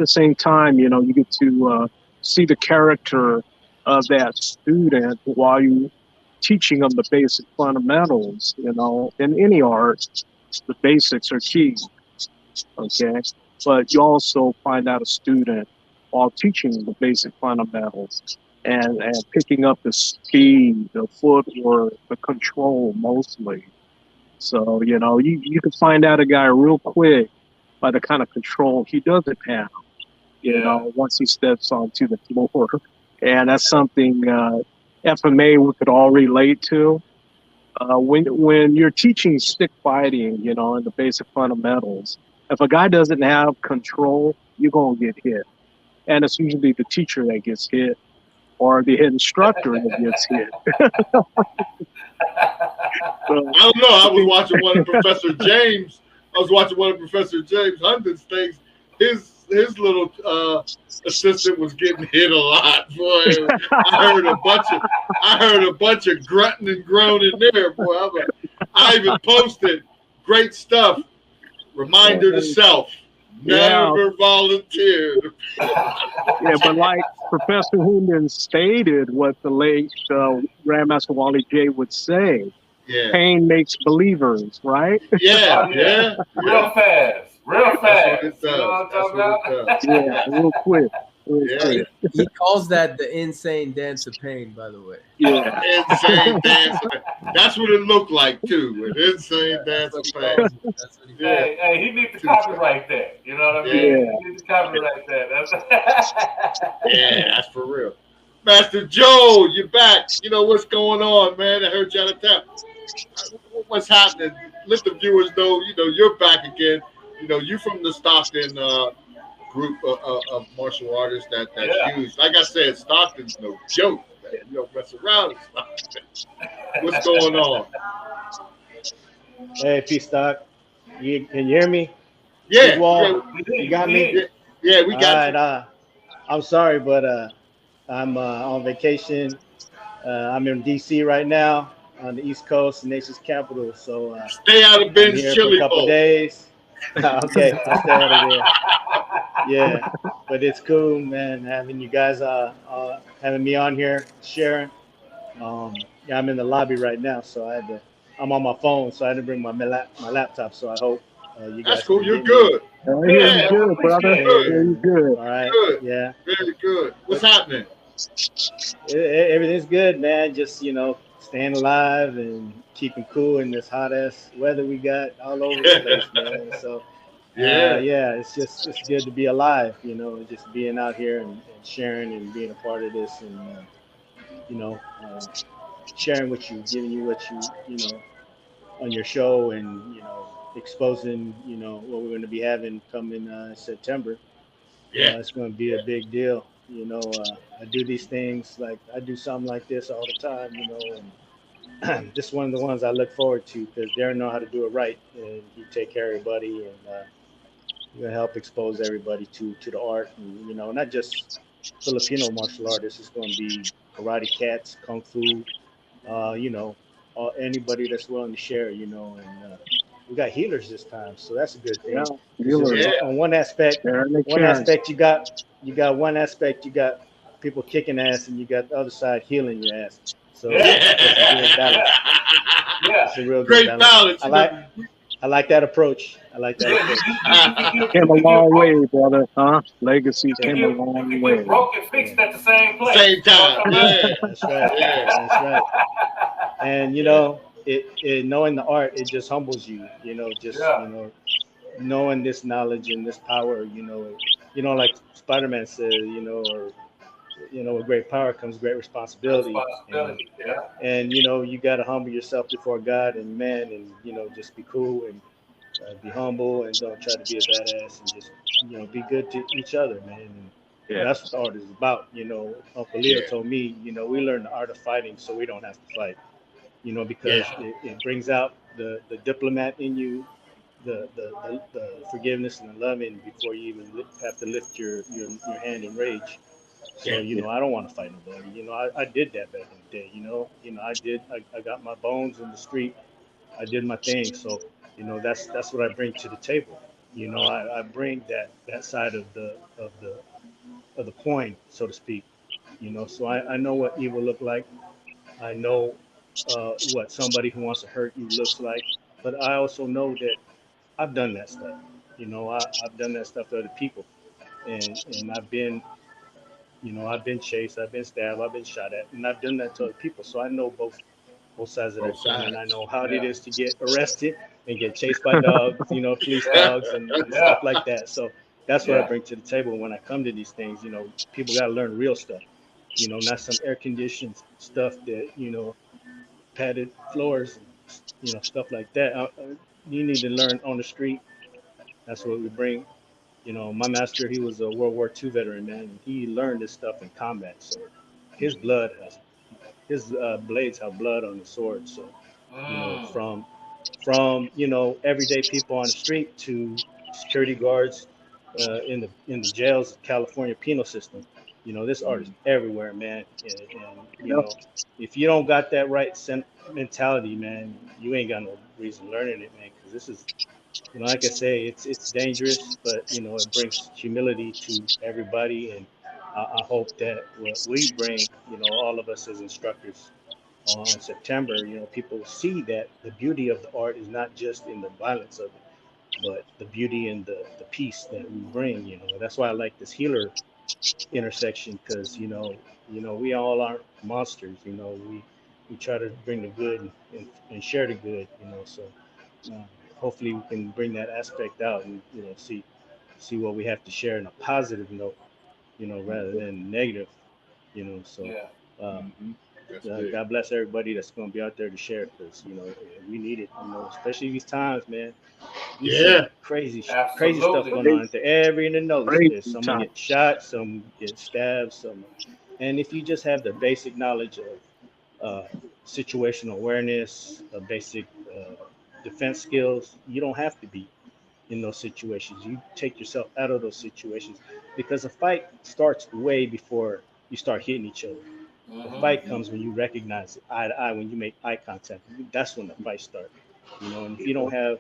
same time, you get to see the character of that student while you teaching them the basic fundamentals. In any art, the basics are key. Okay, but you also find out a student while teaching the basic fundamentals and picking up the speed, the footwork, the control mostly. So, you can find out a guy real quick by the kind of control he doesn't have. you know, once he steps onto the floor. And that's something FMA we could all relate to. When you're teaching stick fighting, you know, and the basic fundamentals, if a guy doesn't have control, you're going to get hit. And it's usually the teacher that gets hit or the instructor that gets hit. I don't know. I was watching one of Professor James. Hunting's things. His little assistant was getting hit a lot, boy. I heard a bunch of grunting and groaning there, boy. I even posted great stuff. Reminder to self: never volunteer. Yeah, but like Professor Hooman stated, what the late Grandmaster Wally J would say. Yeah. Pain makes believers, right? Yeah. Real fast. You know what I'm talking about? Yeah, real quick. He calls that the insane dance of pain, by the way. Yeah. Insane dance. That's what it looked like, too. An insane dance of pain. Hey, he needs to copyright that. You know what I mean? Yeah. He needs to copyright that. Yeah, that's for real. Master Joe, you're back. You know what's going on, man? I heard you out of town. What's happening? Let the viewers know, you know, you're back again. You know, you from the Stockton group of martial artists that's huge. Like I said, Stockton's no joke, man. You don't mess around with Stockton. What's going on? Hey, Pstock. Can you hear me? Yeah. You got me? Yeah, we got you. I'm sorry, but I'm on vacation. I'm in D.C. right now on the East Coast, the nation's capital. So stay out of Ben's chili for a couple bowl. days. Okay, I'll stay out of there. Yeah, but it's cool, man, having you guys having me on here, sharing. Yeah, I'm in the lobby right now, so I'm on my phone, so I had to bring my laptop. So I hope you guys. That's cool. You're good. You're good, brother. You're good. All right. Good. Yeah. Very good. What's happening? Everything's good, man. Just, you know, staying alive and keeping cool in this hot ass weather we got all over the place, man. So it's good to be alive, you know, just being out here and sharing and being a part of this and you know, sharing with you, giving you what you know on your show and, you know, exposing, you know, what we're going to be having coming September. It's going to be a big deal. You know, I do these things, like I do something like this all the time, you know, and just one of the ones I look forward to because Darren know how to do it right, and you take care of everybody, and you're gonna help expose everybody to the art, and you know, not just Filipino martial artists. It's going to be karate cats, kung fu, you know, anybody that's willing to share, you know, and we got healers this time, so that's a good thing. On one aspect, you got people kicking ass, and you got the other side healing your ass. So it's a good balance. It's a real good balance. I like that approach. Came a long way, brother. Huh? Legacy came a long way. Broke and fixed at the same place. Same time. That's right. And you know, it knowing the art, it just humbles you. You know, you know, knowing this knowledge and this power. You know, like Spider-Man said, you know, or you know, with great power comes great responsibility. And you know, you got to humble yourself before God and man, and you know, just be cool and be humble and don't try to be a badass and just, you know, be good to each other, man. And that's what the art is about. You know, Uncle Leo told me, you know, we learn the art of fighting so we don't have to fight. You know, because it brings out the diplomat in you, the forgiveness and the loving before you even have to lift your hand in rage. So, you know, I don't want to fight nobody. You know, I did that back in the day, you know, I got my bones in the street. I did my thing. So, you know, that's what I bring to the table. You know, I bring that side of the coin, so to speak, you know, so I know what evil look like. I know what somebody who wants to hurt you looks like, but I also know that I've done that stuff. You know, I've done that stuff to other people, and I've been, you know, I've been chased, I've been stabbed, I've been shot at, and I've done that to other people. So I know both sides of that coin, and I know how it is to get arrested and get chased by dogs, you know, police dogs and stuff like that. So that's what I bring to the table when I come to these things. You know, people got to learn real stuff. You know, not some air conditioned stuff that, you know, padded floors, you know, stuff like that. You need to learn on the street. That's what we bring. You know, my master, he was a World War II veteran, man, and he learned this stuff in combat. So his blood has, his blades have blood on the sword. So, you know, from you know, everyday people on the street to security guards in the jails of California penal system. You know, this art is everywhere, man. And you know, if you don't got that right mentality, man, you ain't got no reason learning it, man. Because this is, you know, like I say, it's dangerous, but you know, it brings humility to everybody, and I hope that what we bring, you know, all of us as instructors on September, you know, people see that the beauty of the art is not just in the violence of it, but the beauty and the peace that we bring. You know, that's why I like this healer intersection, because you know, we all aren't monsters. You know, we try to bring the good and share the good. You know, so hopefully we can bring that aspect out and, you know, see what we have to share in a positive note. You know, rather than negative. You know, so. God bless everybody that's going to be out there to share, because you know, we need it. You know, especially these times, man. These some crazy stuff going on. Every in the notes, there's someone getting shot, some get stabbed, some. And if you just have the basic knowledge of situational awareness, basic defense skills, you don't have to be in those situations. You take yourself out of those situations, because a fight starts way before you start hitting each other. The fight comes when you recognize it eye to eye, when you make eye contact. That's when the fight starts. You know, and if you don't have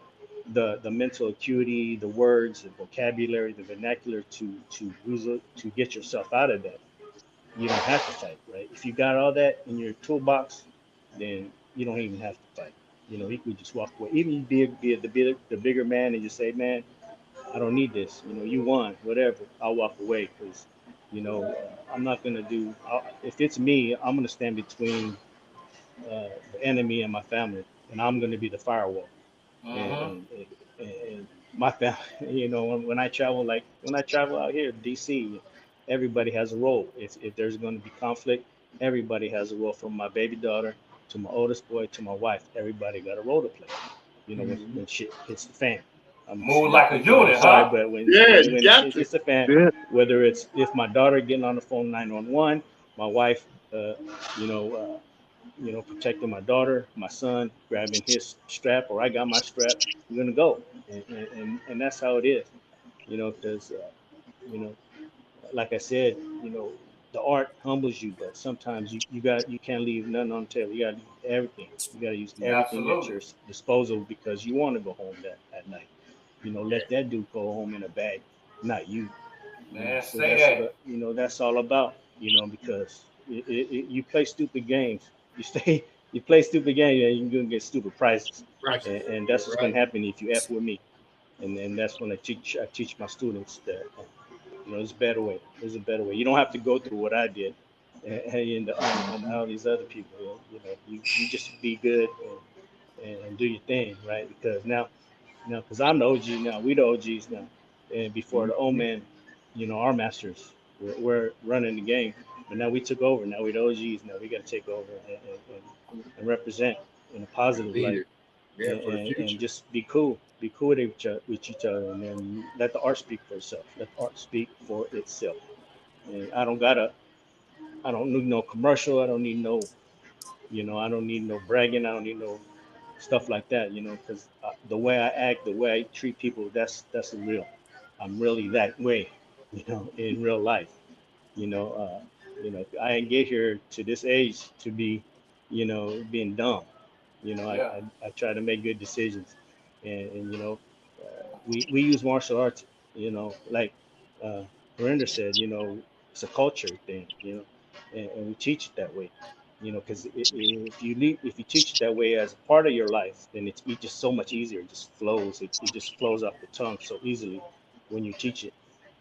the mental acuity, the words, the vocabulary, the vernacular to get yourself out of that, you don't have to fight, right? If you got all that in your toolbox, then you don't even have to fight. You know, you could just walk away. Even you be the bigger man and just say, man, I don't need this. You know, you won, whatever. I'll walk away, because, you know, I'm not gonna do. If it's me, I'm gonna stand between the enemy and my family, and I'm gonna be the firewall. And my family, you know, when I travel, like when I travel out here, DC, everybody has a role. If there's going to be conflict, everybody has a role. From my baby daughter to my oldest boy to my wife, everybody got a role to play. You know, when shit hits the fan. Move like a unit, sorry, huh? but when it hits the fan, whether it's if my daughter getting on the phone 911, my wife, you know, protecting my daughter, my son grabbing his strap, or I got my strap, we're gonna go, and that's how it is, you know, because you know, like I said, you know, the art humbles you, but sometimes you can't leave nothing on the table. You gotta use everything. You gotta use everything at your disposal, because you want to go home at night. You know, let that dude go home in a bag, not you. Man, so say that's that. you know, that's all about, you know, because you play stupid games, you play stupid games, and you're gonna get stupid prizes, and that's what's gonna happen if you f with me, and then that's when I teach my students that, you know, there's a better way. There's a better way. You don't have to go through what I did, and all these other people. You know, you just be good and do your thing, right? Because now, because I'm the OG now, we the OGs now, and before the old man, you know, our masters, we're running the game, but now we took over. Now we the OGs. Now we got to take over and represent in a positive light, and just be cool with each other, and then let the art speak for itself. Let the art speak for itself. And I don't need no commercial. I don't need no, you know, I don't need no bragging. I don't need no stuff like that, you know, because the way I act, the way I treat people, that's real. I'm really that way, you know, in real life. You know, I didn't get here to this age to be, you know, being dumb. You know, I try to make good decisions, and you know, we use martial arts, you know, like Harinder said, you know, it's a culture thing, you know, and we teach it that way, you know, because if you teach it that way as a part of your life, then it's just so much easier. It just flows. It just flows off the tongue so easily when you teach it.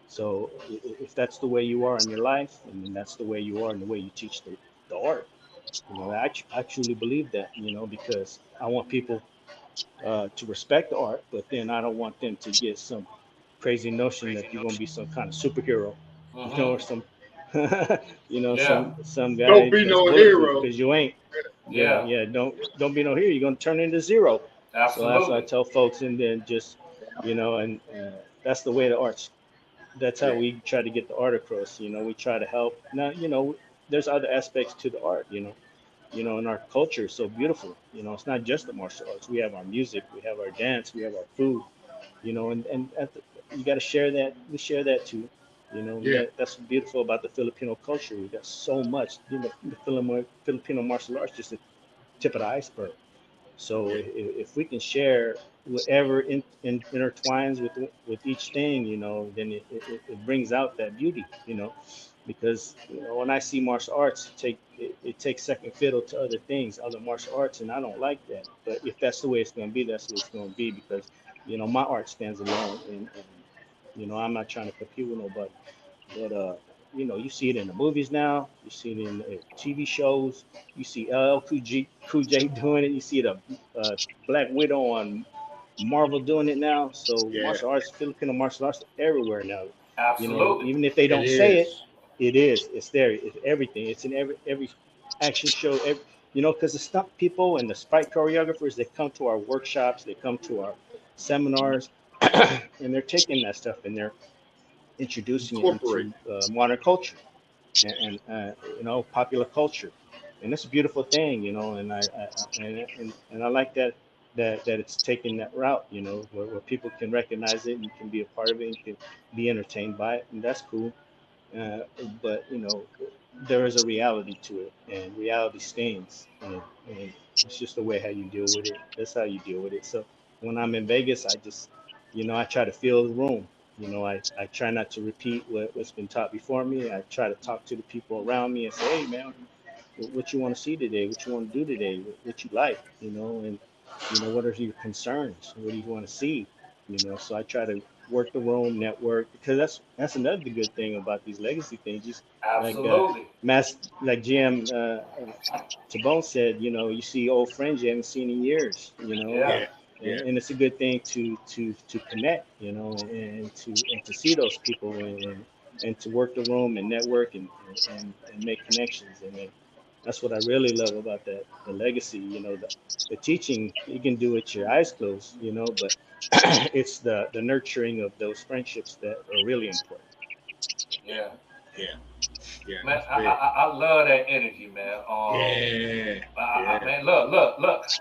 So if that's the way you are in your life, and then that's the way you are in the way you teach the art, you know, I truly believe that, you know, because I want people to respect the art, but then I don't want them to get some crazy notion that you're gonna be some kind of superhero, you know, or some, you know, Yeah. some guy Don't be that's no bulletproof, hero. because you ain't. Yeah, Yeah. yeah. Don't be no hero. You're gonna turn into zero. So that's what I Absolutely. tell folks, and then just, you know, and that's the way the arts. That's how Yeah. we try to get the art across. You know, we try to help. Now, you know, there's other aspects to the art. You know, and our culture is so beautiful. You know, it's not just the martial arts. We have our music, we have our dance, we have our food. You know, and you got to share that. We share that too. You know, Yeah. that's beautiful about the Filipino culture. We got so much. You know, the Filipino martial arts just the tip of the iceberg. So Yeah. if we can share whatever intertwines with each thing, you know, then it brings out that beauty, you know, because, you know, when I see martial arts it takes second fiddle to other things, other martial arts, and I don't like that. But if that's the way it's going to be, that's what it's going to be, because, you know, my art stands alone, and you know, I'm not trying to compete with nobody. But you know, you see it in the movies now. You see it in TV shows. You see LL Cool J doing it. You see the Black Widow on Marvel doing it now. So Yeah. martial arts, Filipino martial arts, everywhere now. You know, Absolutely. even if they It don't say it, is. it is. It's there. It's everything. It's in every action show. You know, because the stunt people and the fight choreographers, they come to our workshops. They come to our seminars, and they're taking that stuff and they're introducing it Incorporate. into modern culture and you know, popular culture, and it's a beautiful thing, you know. And I like that it's taking that route, you know, where people can recognize it and can be a part of it and can be entertained by it, and that's cool. Uh, but you know, there is a reality to it, and reality stings, and it's just the way how you deal with it. That's how you deal with it. So when I'm in Vegas, I just, you know, I try to feel the room. You know, I try not to repeat what's been taught before me. I try to talk to the people around me and say, hey man, what you want to see today, what you want to do today, what you like, you know, and you know, what are your concerns, what do you want to see, you know. So I try to work the room, network, because that's another good thing about these legacy things. Just like Absolutely. like GM Tibon said, you know, you see old friends you haven't seen in years, you know, Yeah. Yeah. Yeah. and it's a good thing to connect, you know, and to see those people, and to work the room and network and make connections. And then that's what I really love about the legacy, you know. The teaching you can do with your eyes closed, you know, but it's the nurturing of those friendships that are really important. Yeah. Yeah. Yeah. Man, That's I, big. I love that energy, man. Yeah. Yeah. Man, look.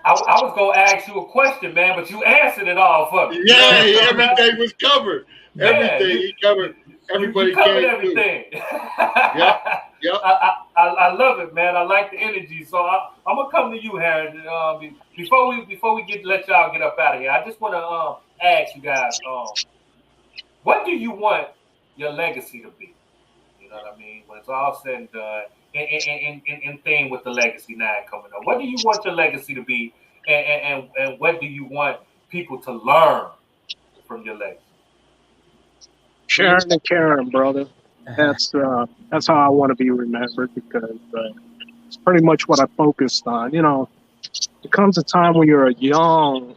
I was gonna ask you a question, man, but you answered it all for me. You know what Yeah. I'm saying, man? Everything was covered. Yeah, Everything he covered. Everybody you covered came through. everything. Yep. Yep. I love it, man. I like the energy. So I'm gonna come to you, Harinder. Before we let y'all get up out of here, I just want to ask you guys, what do you want your legacy to be? You know what I mean? When it's all said and done, in thing with the Legacy 9 coming up, what do you want your legacy to be, and what do you want people to learn from your legacy? Sharon and Karen, brother. That's how I want to be remembered, because it's pretty much what I focused on. You know, there comes a time when you're a young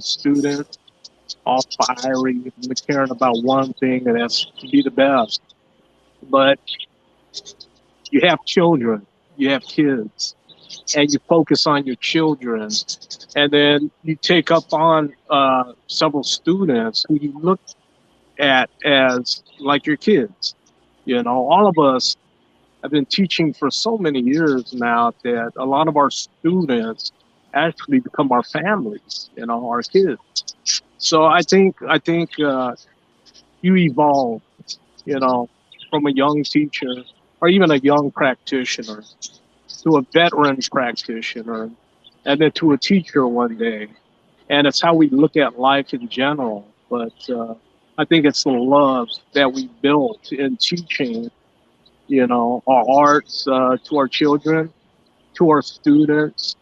student, all fiery, caring about one thing, and that's to be the best. But you have children, you have kids, and you focus on your children, and then you take up on several students who you look at as like your kids. You know, all of us have been teaching for so many years now that a lot of our students actually become our families, you know, our kids. So I think you evolve, you know, from a young teacher or even a young practitioner to a veteran practitioner, and then to a teacher one day. And it's how we look at life in general. But I think it's the love that we built in teaching, you know, our arts to our children, to our students.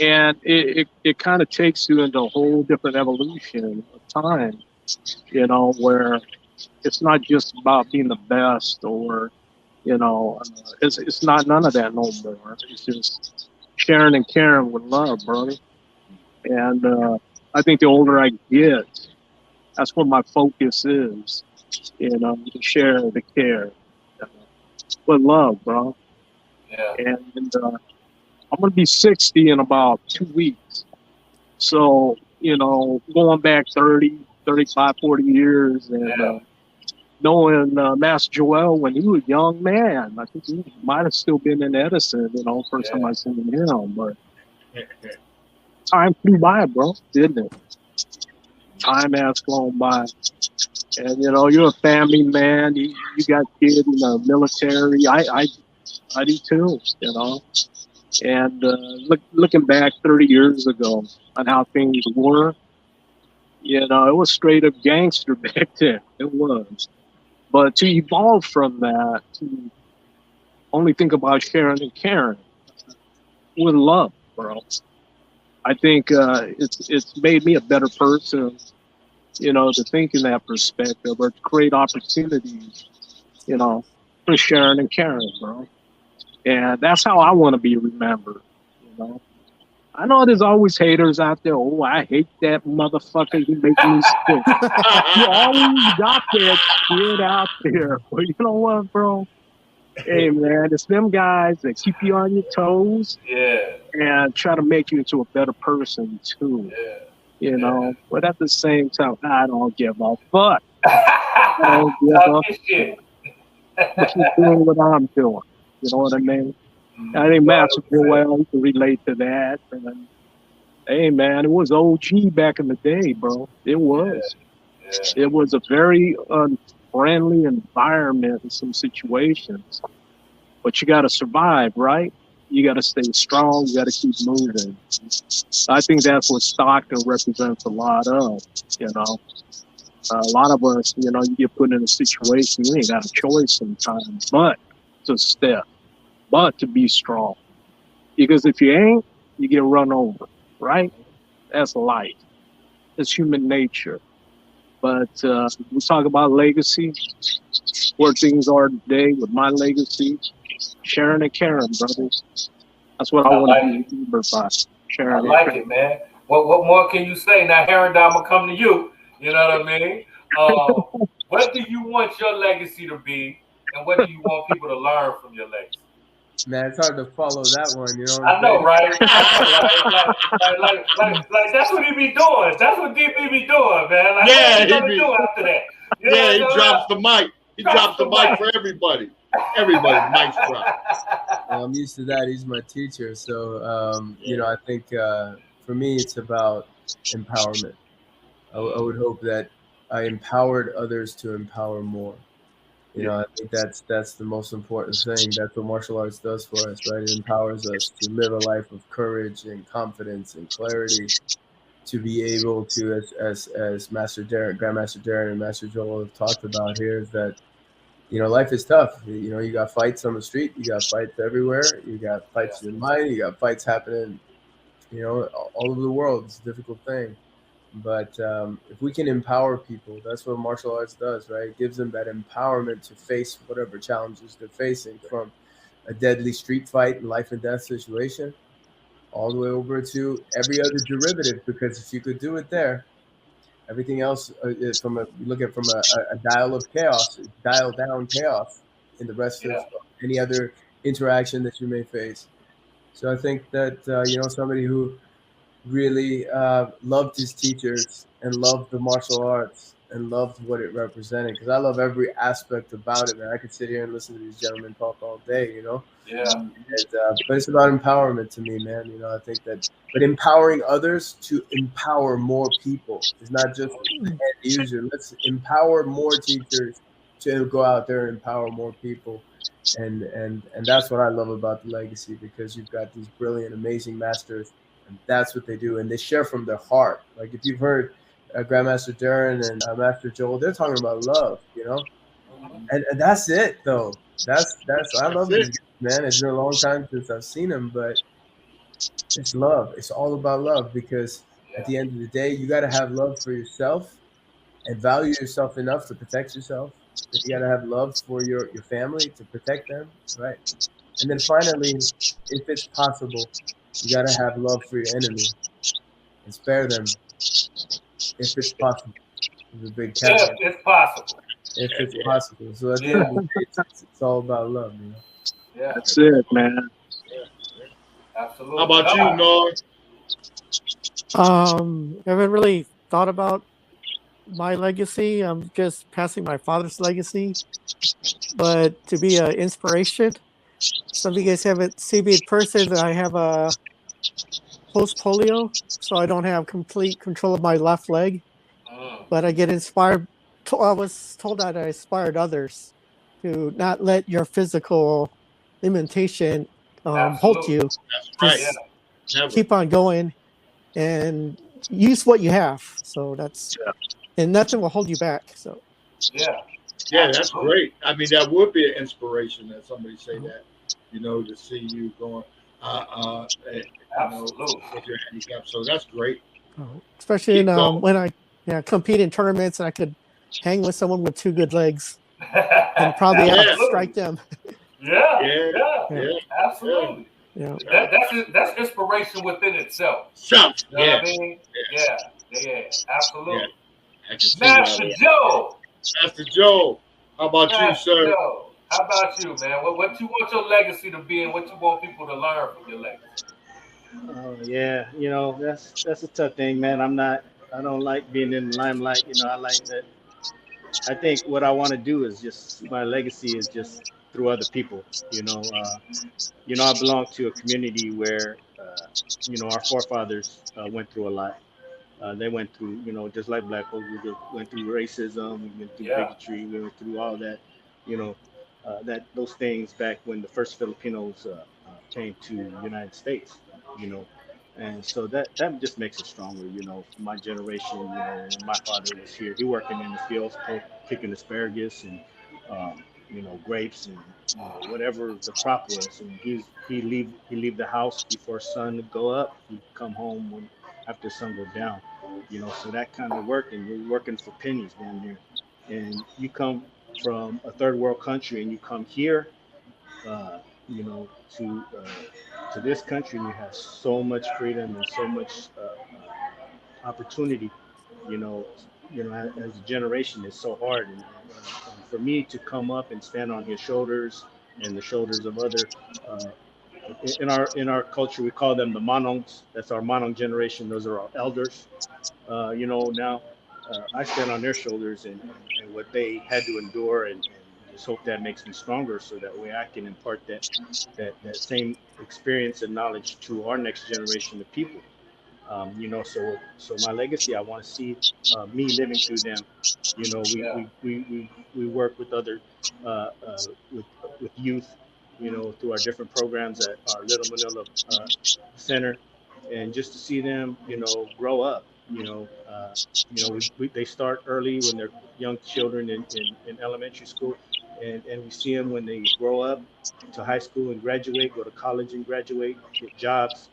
And it kind of takes you into a whole different evolution of time, you know, where it's not just about being the best, or, you know, it's not none of that no more. It's just sharing and caring with love, brother. And I think the older I get, That's what my focus is. You know, to share the care. With love, bro. Yeah. And I'm gonna be 60 in about 2 weeks. So, you know, going back 30, 35, 40 years and knowing Master Joel when he was a young man. I think he might have still been in Edison, you know, first time I seen him. But time flew by, bro, didn't it? Time has flown by. And, you know, you're a family man. You got kids in the military. I do too, you know. And looking back 30 years ago on how things were, you know, it was straight up gangster back then. It was. But to evolve from that, to only think about sharing and caring with love, bro. I think it's made me a better person, you know, to think in that perspective or to create opportunities, you know, for sharing and caring, bro. And that's how I want to be remembered, you know. I know there's always haters out there. Oh, I hate that motherfucker. He makes me sick. You always got that shit out there. But you know what, bro? Hey, man, it's them guys that keep you on your toes and try to make you into a better person, too. You know? But at the same time, I don't give a fuck. I don't give a fuck. But you're doing what I'm doing. You know what I mean? I think Master Joel, he can relate to that. And, hey, man, it was OG back in the day, bro. It was. It was a very unfriendly environment in some situations. But you got to survive, right? You got to stay strong. You got to keep moving. I think that's what Stockton represents a lot of, you know. A lot of us, you know, you get put in a situation, you ain't got a choice sometimes, but to step. But to be strong. Because if you ain't, you get run over, right? That's life. It's human nature. But we talk about legacy, where things are today with my legacy, sharing and caring, brothers. That's what I want to be remembered by. Sharing I like it, man. What more can you say? Now, Harinder, I'm going to come to you. You know what I mean? What do you want your legacy to be, and what do you want people to learn from your legacy? Man, it's hard to follow that one, you know. I know, right? Like that's what he be doing. That's what DB be doing, man. Like, what you gonna do after that? You know he drops the mic. He drops the mic for everybody. Everybody, mic drop. Well, I'm used to that. He's my teacher, so you know, I think for me, it's about empowerment. I would hope that I empowered others to empower more. You know, I think that's the most important thing. That's what martial arts does for us, right? It empowers us to live a life of courage and confidence and clarity, to be able to, as Master Darren, Grandmaster Darren, and Master Joel have talked about here, is that, you know, life is tough. You know, you got fights on the street, you got fights everywhere, you got fights in your mind, you got fights happening, you know, all over the world. It's a difficult thing. But if we can empower people, that's what martial arts does, right? It gives them that empowerment to face whatever challenges they're facing, from a deadly street fight and life and death situation all the way over to every other derivative. Because if you could do it there, everything else is you look at from a dial of chaos, dial down chaos in the rest of any other interaction that you may face. So I think that, you know, somebody who really loved his teachers and loved the martial arts and loved what it represented, because I love every aspect about it, man. I could sit here and listen to these gentlemen talk all day, you know. But it's about empowerment to me, man. You know, I think that, but empowering others to empower more people is not just the end user. Let's empower more teachers to go out there and empower more people. And that's what I love about the legacy, because you've got these brilliant, amazing masters. And that's what they do, and they share from their heart. Like if you've heard Grandmaster Darren and Master Joel, they're talking about love, you know, and that's it, though. That's I love these guys, man. It's been a long time since I've seen them, but it's love. It's all about love, because at the end of the day, you got to have love for yourself and value yourself enough to protect yourself. You got to have love for your family to protect them, right? And then finally, if it's possible, you got to have love for your enemy and spare them if it's possible. with a big If capital. it's possible. If it's possible. So at the end of the day, it's all about love, you know. Yeah. That's it, man. Absolutely. How about you, Nor? I haven't really thought about my legacy. I'm just passing my father's legacy, but to be an inspiration. Some of you guys haven't seen me in person. I have a post polio, so I don't have complete control of my left leg. But I get inspired. I was told that I inspired others to not let your physical limitation halt you. That's Just right. keep on going and use what you have. So that's and nothing will hold you back. So yeah, that's great. I mean, that would be an inspiration that somebody say that, you know, to see you going, you know, with your handicap. So that's great. especially in, when I compete in tournaments and I could hang with someone with two good legs and probably outstrike them. Yeah, absolutely. Yeah. That's inspiration within itself. You know what I mean? Yeah, absolutely. Master Joe. Master Joe, how about you, sir? Joe, how about you, man? What you want your legacy to be, and what you want people to learn from your legacy? Yeah, you know, that's a tough thing, man. I don't like being in the limelight. You know, I like that. I think what I want to do is just my legacy is just through other people. You know, I belong to a community where, you know, our forefathers went through a lot. They went through, you know, just like black folks, we went through racism, we went through bigotry, we went through all that, you know, those things back when the first Filipinos came to the United States, you know, and so that just makes us stronger, you know. For my generation, you know, when my father was here, he working in the fields, picking asparagus and, you know, grapes and, you know, whatever the crop was, and he leave the house before sun would go up, he'd come home when after sun go down, you know. So that kind of work, and you're working for pennies down there, and you come from a third world country and you come here, you know, to this country, and you have so much freedom and so much opportunity, you know. As a generation, it's so hard, and for me to come up and stand on his shoulders and the shoulders of other. In our culture, we call them the manongs. That's our manong generation. Those are our elders. You know, now I stand on their shoulders and what they had to endure, and just hope that makes me stronger, so that way I can impart that same experience and knowledge to our next generation of people. You know, so my legacy, I want to see me living through them. You know, we work with other with youth, you know, through our different programs at our Little Manila Center, and just to see them, you know, grow up. You know, they start early when they're young children in elementary school, and we see them when they grow up to high school and graduate, go to college and graduate, get jobs,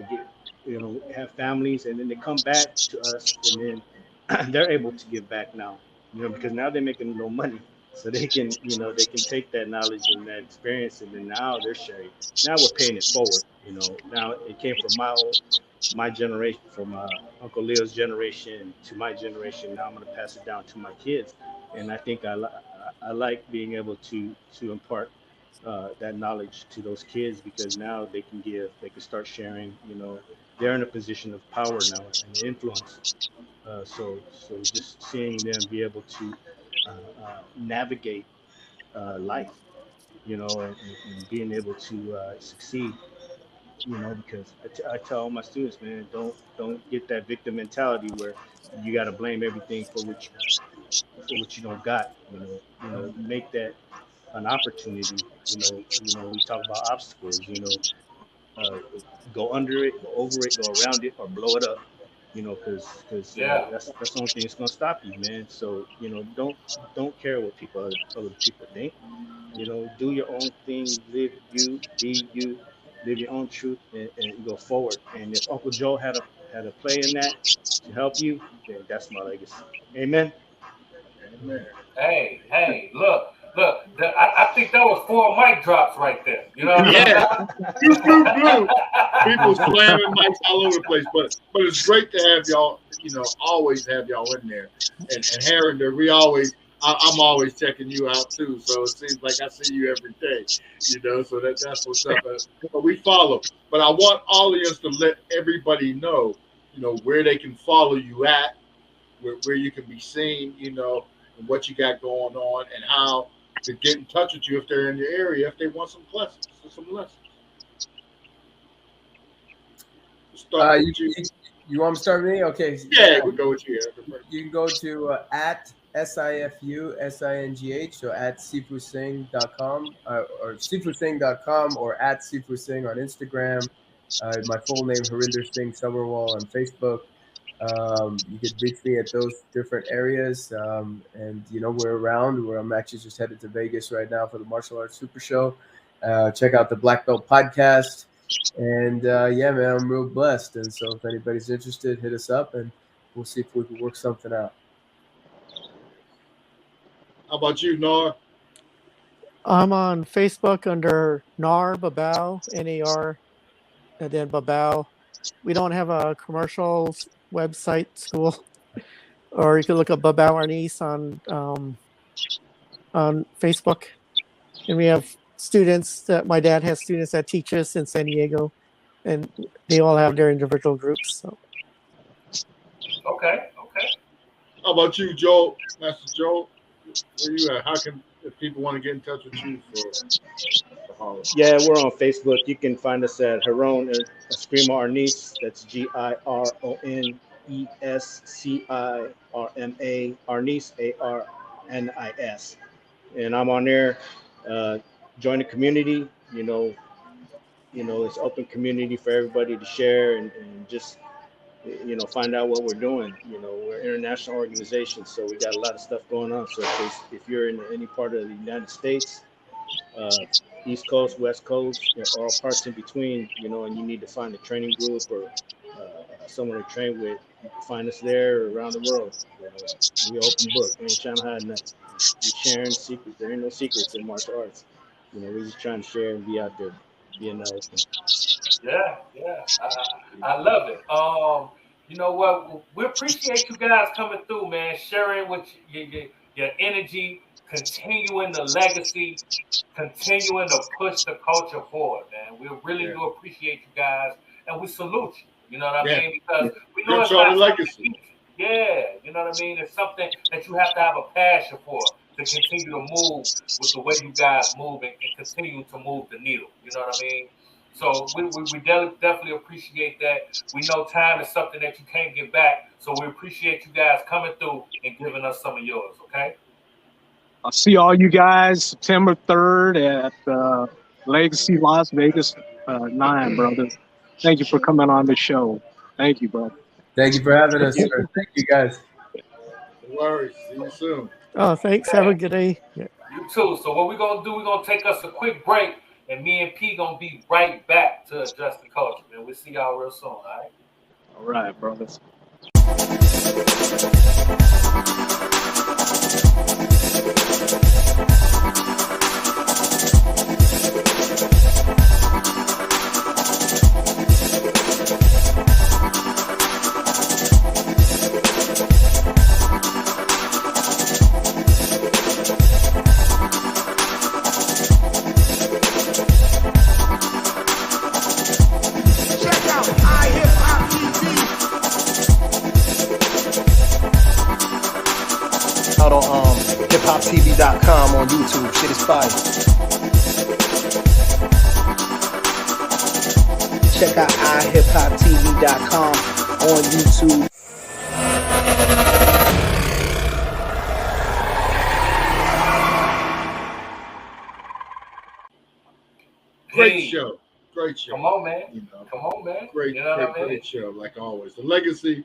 get, you know, have families, and then they come back to us, and then they're able to give back now, you know, because now they're making no money, so they can, you know, they can take that knowledge and that experience, and then now they're sharing. Now we're paying it forward, you know. Now it came from my generation, from Uncle Leo's generation to my generation. Now I'm going to pass it down to my kids, and I think I like being able to impart that knowledge to those kids, because now they can give, they can start sharing. You know, they're in a position of power now and influence. So just seeing them be able to navigate life, you know, and being able to succeed, you know, because I tell all my students, man, don't get that victim mentality where you got to blame everything for what you don't got. You know, make that an opportunity. You know, we talk about obstacles. You know, go under it, go over it, go around it, or blow it up. You know, because that's the only thing that's gonna stop you, man. So, you know, don't care what other people think. You know, do your own thing, live you, be you, live your own truth, and go forward. And if Uncle Joe had a play in that to help you, then that's my legacy. Amen. Amen. Hey, look, Look, I think that was 4 mic drops right there. You know what Yeah. Blue. People slamming mics all over the place. But it's great to have y'all, always have y'all in there. And Harinder, I'm always checking you out too. So it seems like I see you every day, so that's what's up. But we follow. But I want all of us to let everybody know, where they can follow you at, where you can be seen, and what you got going on, and how to get in touch with you if they're in your area, if they want some lessons. You want me to start with me? Okay. Yeah, we'll go with you. You can go to at SIFUSINGH, so at sifusing.com or sifusing.com or at sifusing on Instagram. My full name, Harinder Singh Sabharwal on Facebook. You could reach me at those different areas. And, we're around where I'm actually just headed to Vegas right now for the Martial Arts Super Show. Check out the Black Belt podcast. And yeah, man, I'm real blessed. And so if anybody's interested, hit us up and we'll see if we can work something out. How about you, Nar? I'm on Facebook under Nar Babao, NAR, and then Babao. We don't have a commercial website school, or you can look up Babao Arnis on Facebook. And we have students that my dad has students that teach us in San Diego, and they all have their individual groups. So. Okay. How about you, Joel? Master Joel, where you at? How can if people want to get in touch with you for Yeah, we're on Facebook. You can find us at Haron Escrima Arnis. That's GIRONESCIRMA Arnis ARNIS. And I'm on there. Join the community. It's open community for everybody to share and just find out what we're doing. We're an international organization, so we got a lot of stuff going on. So if you're in any part of the United States, East Coast, West Coast, all parts in between, and you need to find a training group or someone to train with, you can find us there or around the world. We open book. We ain't trying to hide nothing. We're sharing secrets. There ain't no secrets in martial arts. We're just trying to share and be out there, being open. Yeah. I love it. You know what? We appreciate you guys coming through, man, sharing with your energy, continuing the legacy, continuing to push the culture forward, man. We really do appreciate you guys, and we salute you. You know what I mean? Because we know it's not legacy. Yeah, you know what I mean? It's something that you have to have a passion for to continue to move with the way you guys move and continue to move the needle. You know what I mean? So we definitely appreciate that. We know time is something that you can't get back. So we appreciate you guys coming through and giving us some of yours, okay? I'll see all you guys September 3rd at Legacy Las Vegas 9, brothers. Thank you for coming on the show. Thank you, brother. Thank you for having us, sir. Thank you, guys. No worries. See you soon. Oh, thanks. Have a good day. Yeah. You too. So what we're going to do, we're going to take us a quick break, and me and P going to be right back to Adjust the Culture, man. We'll see y'all real soon, all right? All right, brothers. Out on hiphoptv.com on YouTube. Shit is fire. Check out iHipHopTV.com on YouTube. Great show. Great show. Come on, man. Come on, man. Great, you know what I mean? Great show, like always. The Legacy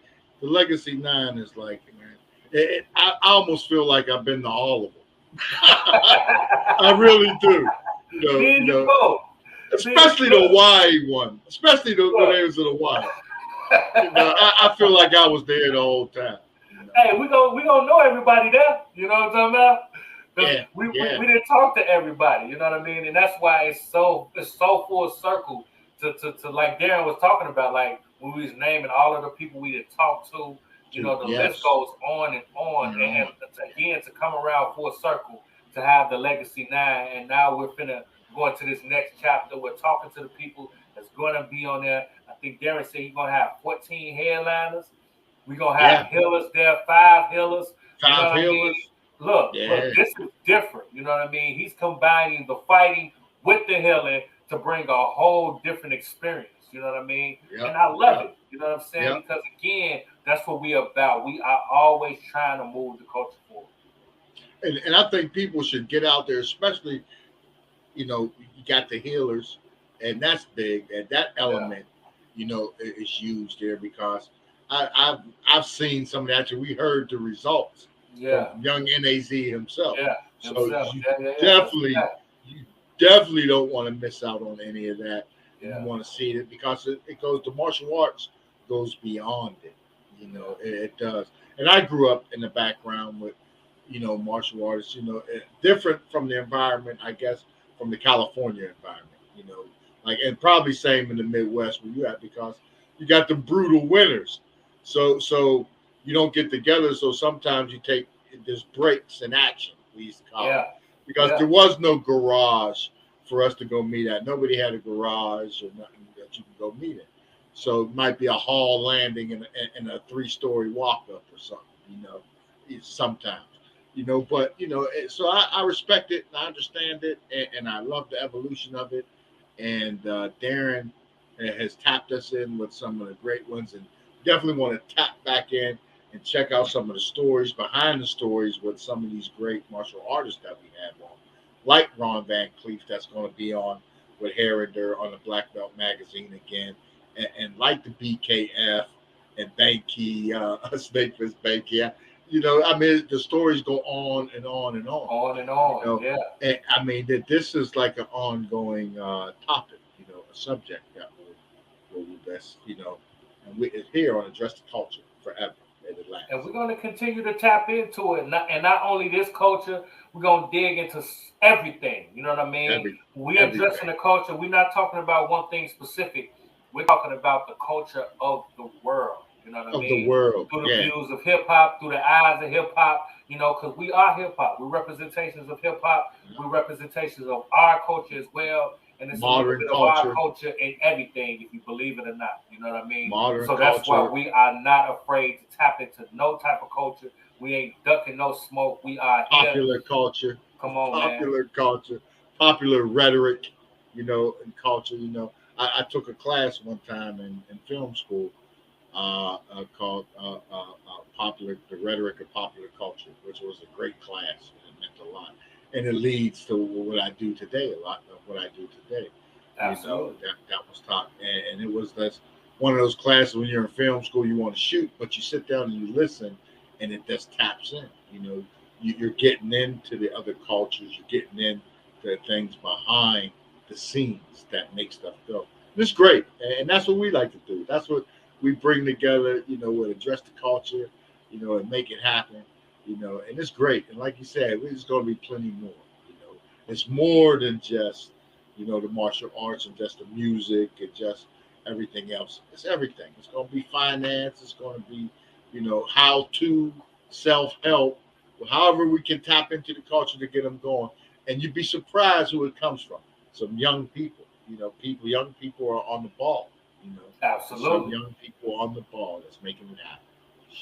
9 is like, man, I almost feel like I've been to all of them. I really do. Especially the Y one. Especially the names of the Y. I feel like I was there the whole time. Hey, we gonna know everybody there. You know what I'm talking about? Because we didn't talk to everybody, you know what I mean? And that's why it's so full circle to like Darren was talking about, like when we was naming all of the people we didn't talk to, you know, the list goes on and on. And again, to come around full circle, to have the Legacy 9, and now we're finna go into this next chapter. We're talking to the people that's gonna be on there. I think Darren said he's gonna have 14 headliners. We're gonna have healers there, 5 healers. 5 healers. Look, this is different. You know what I mean? He's combining the fighting with the healing to bring a whole different experience. You know what I mean? And I love it. You know what I'm saying? Because again, that's what we about. We are always trying to move the culture forward. And I think people should get out there, especially, you know, you got the healers, and that's big. And that element, you know, is used there because I've seen some of that. We heard the results. From young NAZ himself. So you definitely don't want to miss out on any of that. You want to see it because it goes, the martial arts goes beyond it. You know, it does. And I grew up in the background with, you know, martial artists, you know, different from the environment, I guess, from the California environment, you know, like, and probably same in the Midwest where you at, because you got the brutal winters. So you don't get together, so sometimes you take this breaks in action, we used to call it, because there was no garage for us to go meet at. Nobody had a garage or nothing that you can go meet in. So it might be a hall landing and a 3-story walk-up or something, you know, sometimes, you know, but, you know, so I respect it and I understand it, and I love the evolution of it. And Darren has tapped us in with some of the great ones, and definitely want to tap back in and check out some of the stories behind the stories with some of these great martial artists that we have on, like Ron Van Cleef, that's going to be on with Harinder on the Black Belt magazine again, and like the BKF and Banky, Snakeless Banky. You know, I mean, the stories go on and on and on. On and on, you know? And I mean, that this is like an ongoing topic, you know, a subject that will best, you know, and it's here on Address the Culture forever. And we're going to continue to tap into it. And not only this culture, we're going to dig into everything. You know what I mean? We're addressing the culture. We're not talking about one thing specific. We're talking about the culture of the world. You know what I mean? Of the world. Through the views of hip-hop, through the eyes of hip-hop, you know, because we are hip-hop. We're representations of hip-hop. We're representations of our culture as well. And it's modern a little bit of our culture in everything, if you believe it or not. You know what I mean? Modern so that's culture. Why we are not afraid to tap into no type of culture. We ain't ducking no smoke. We are popular here. Culture. Come on, popular man. Culture. Popular rhetoric, you know, and culture. You know, I took a class one time in film school called the Rhetoric of Popular Culture, which was a great class, and it meant a lot. And it leads to what I do today, a lot of what I do today. Absolutely. You know, that was taught. And it was one of those classes when you're in film school, you want to shoot, but you sit down and you listen, and it just taps in. You know, you're getting into the other cultures, you're getting into things behind the scenes that make stuff go. And it's great. And that's what we like to do. That's what we bring together, you know, with Address the Culture, you know, and make it happen. You know, and it's great. And like you said, there's going to be plenty more. You know, it's more than just, you know, the martial arts and just the music and just everything else. It's everything. It's going to be finance. It's going to be, you know, how to self-help, however we can tap into the culture to get them going. And you'd be surprised who it comes from. Some young people, you know, young people are on the ball, you know. Absolutely. Some young people on the ball that's making it happen.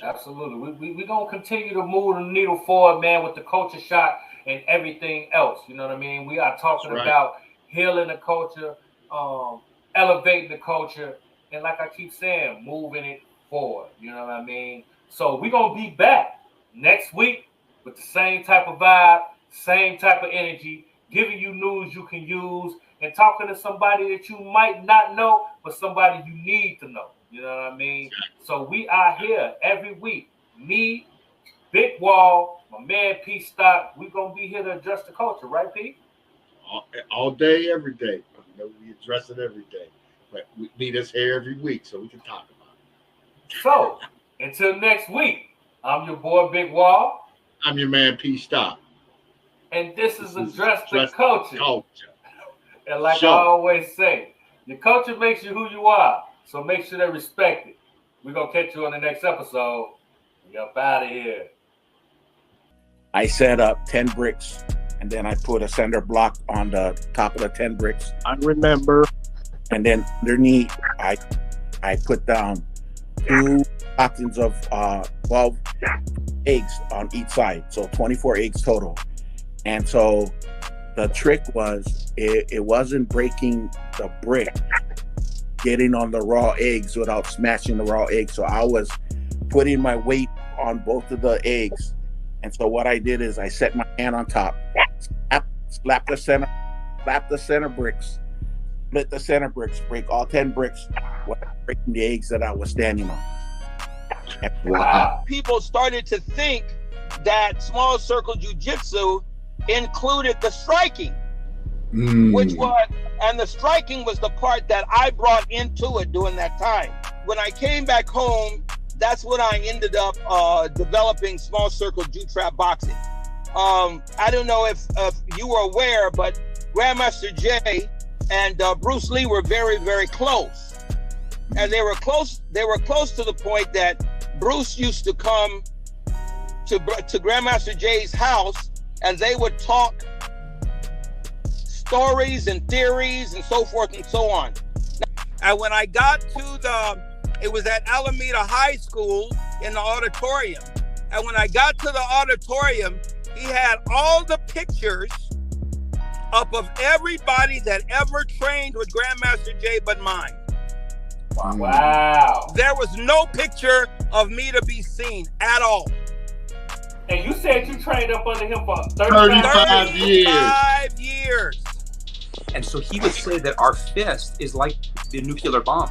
Absolutely. We're going to continue to move the needle forward, man, with the culture shot and everything else. You know what I mean? We are talking about healing the culture, elevating the culture, and like I keep saying, moving it forward. You know what I mean? So we're going to be back next week with the same type of vibe, same type of energy, giving you news you can use, and talking to somebody that you might not know, but somebody you need to know. You know what I mean? So we are here every week. Me, Big Wall, my man P.stock. We're going to be here to address the culture, right, P? All day, every day. You know, we address it every day. But we meet us here every week so we can talk about it. So, until next week, I'm your boy Big Wall. I'm your man P.stock. And this is Address the Culture. And like Sure. I always say, your culture makes you who you are. So make sure they respect it. We're going to catch you on the next episode. We up out of here. I set up 10 bricks, and then I put a center block on the top of the 10 bricks. I remember. And then underneath, I put down 2 cartons of 12 eggs on each side, so 24 eggs total. And so the trick was it wasn't breaking the brick, getting on the raw eggs without smashing the raw eggs. So I was putting my weight on both of the eggs. And so what I did is I set my hand on top, slap the center bricks, split the center bricks, break all 10 bricks, without breaking the eggs that I was standing on. Wow. People started to think that small circle jiu-jitsu included the striking, which was, and the striking was the part that I brought into it during that time. When I came back home, that's when I ended up developing small circle jiu-trap boxing. I don't know if you were aware, but Grandmaster Jay and Bruce Lee were very, very close. And they were close to the point that Bruce used to come to Grandmaster Jay's house, and they would talk stories and theories and so forth and so on. And when I got to it was at Alameda High School in the auditorium. And when I got to the auditorium, he had all the pictures up of everybody that ever trained with Grandmaster Jay but mine. Wow. There was no picture of me to be seen at all. And you said you trained up under him for 35 years. 35 years. And so he would say that our fist is like the nuclear bomb.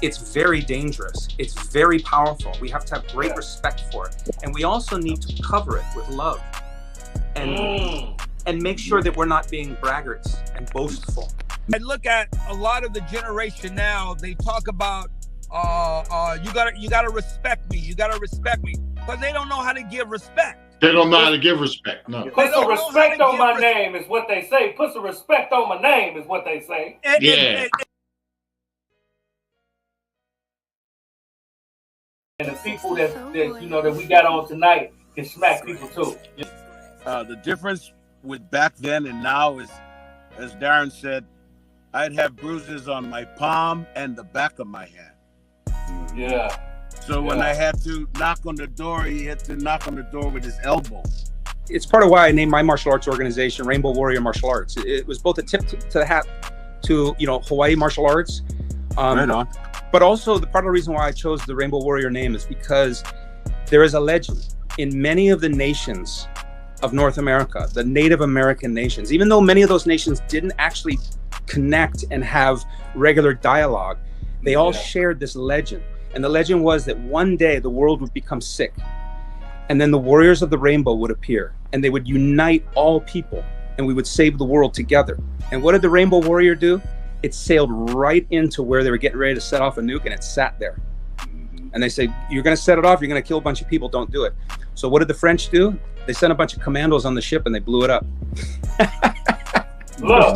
It's very dangerous. It's very powerful. We have to have great respect for it. And we also need to cover it with love. And make sure that we're not being braggarts and boastful. I look at a lot of the generation now, they talk about you gotta respect me, you gotta respect me. But they don't know how to give respect. They don't know how to give respect, no. Put some respect on my name is what they say. Put some respect on my name is what they say. And the people that you know that we got on tonight can smack people too. The difference with back then and now is, as Darren said, I'd have bruises on my palm and the back of my hand. Yeah. So when I had to knock on the door, he had to knock on the door with his elbow. It's part of why I named my martial arts organization Rainbow Warrior Martial Arts. It was both a tip to the hat to Hawaii martial arts. Right on. But also the part of the reason why I chose the Rainbow Warrior name is because there is a legend in many of the nations of North America, the Native American nations, even though many of those nations didn't actually connect and have regular dialogue, they all shared this legend. And the legend was that one day the world would become sick, and then the warriors of the rainbow would appear, and they would unite all people, and we would save the world together. And what did the Rainbow Warrior do? It sailed right into where they were getting ready to set off a nuke, and it sat there. And they say, you're going to set it off, you're going to kill a bunch of people, don't do it. So what did the French do? They sent a bunch of commandos on the ship, and they blew it up. So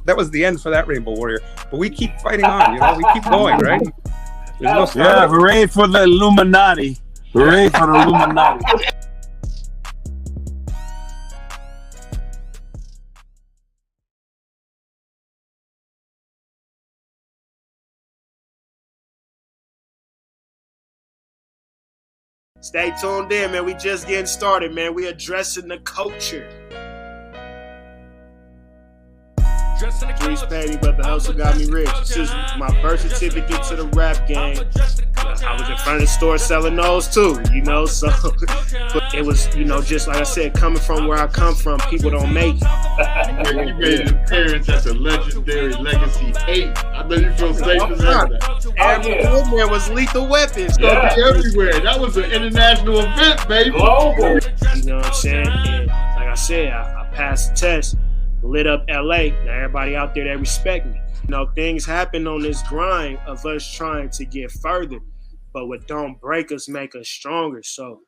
that was the end for that Rainbow Warrior. But we keep fighting on, we keep going, right? There's no hooray for the Illuminati. Hooray for the Illuminati. Stay tuned in, man. We just getting started, man. We addressing the culture. Reese Patty, but the hustle got me rich. This is my birth certificate to the rap game. I was in front of the store selling those too, so but it was, just like I said, coming from where I come from, people don't make it. You made an appearance at the legendary Legacy 8. I know you feel safe as that. Everywhere was Lethal Weapons. It's gonna be everywhere. That was an international event, baby. Global. You know what I'm saying? And like I said, I passed the test. Lit up LA. Now everybody out there that respect me. Things happen on this grind of us trying to get further, but what don't break us make us stronger. So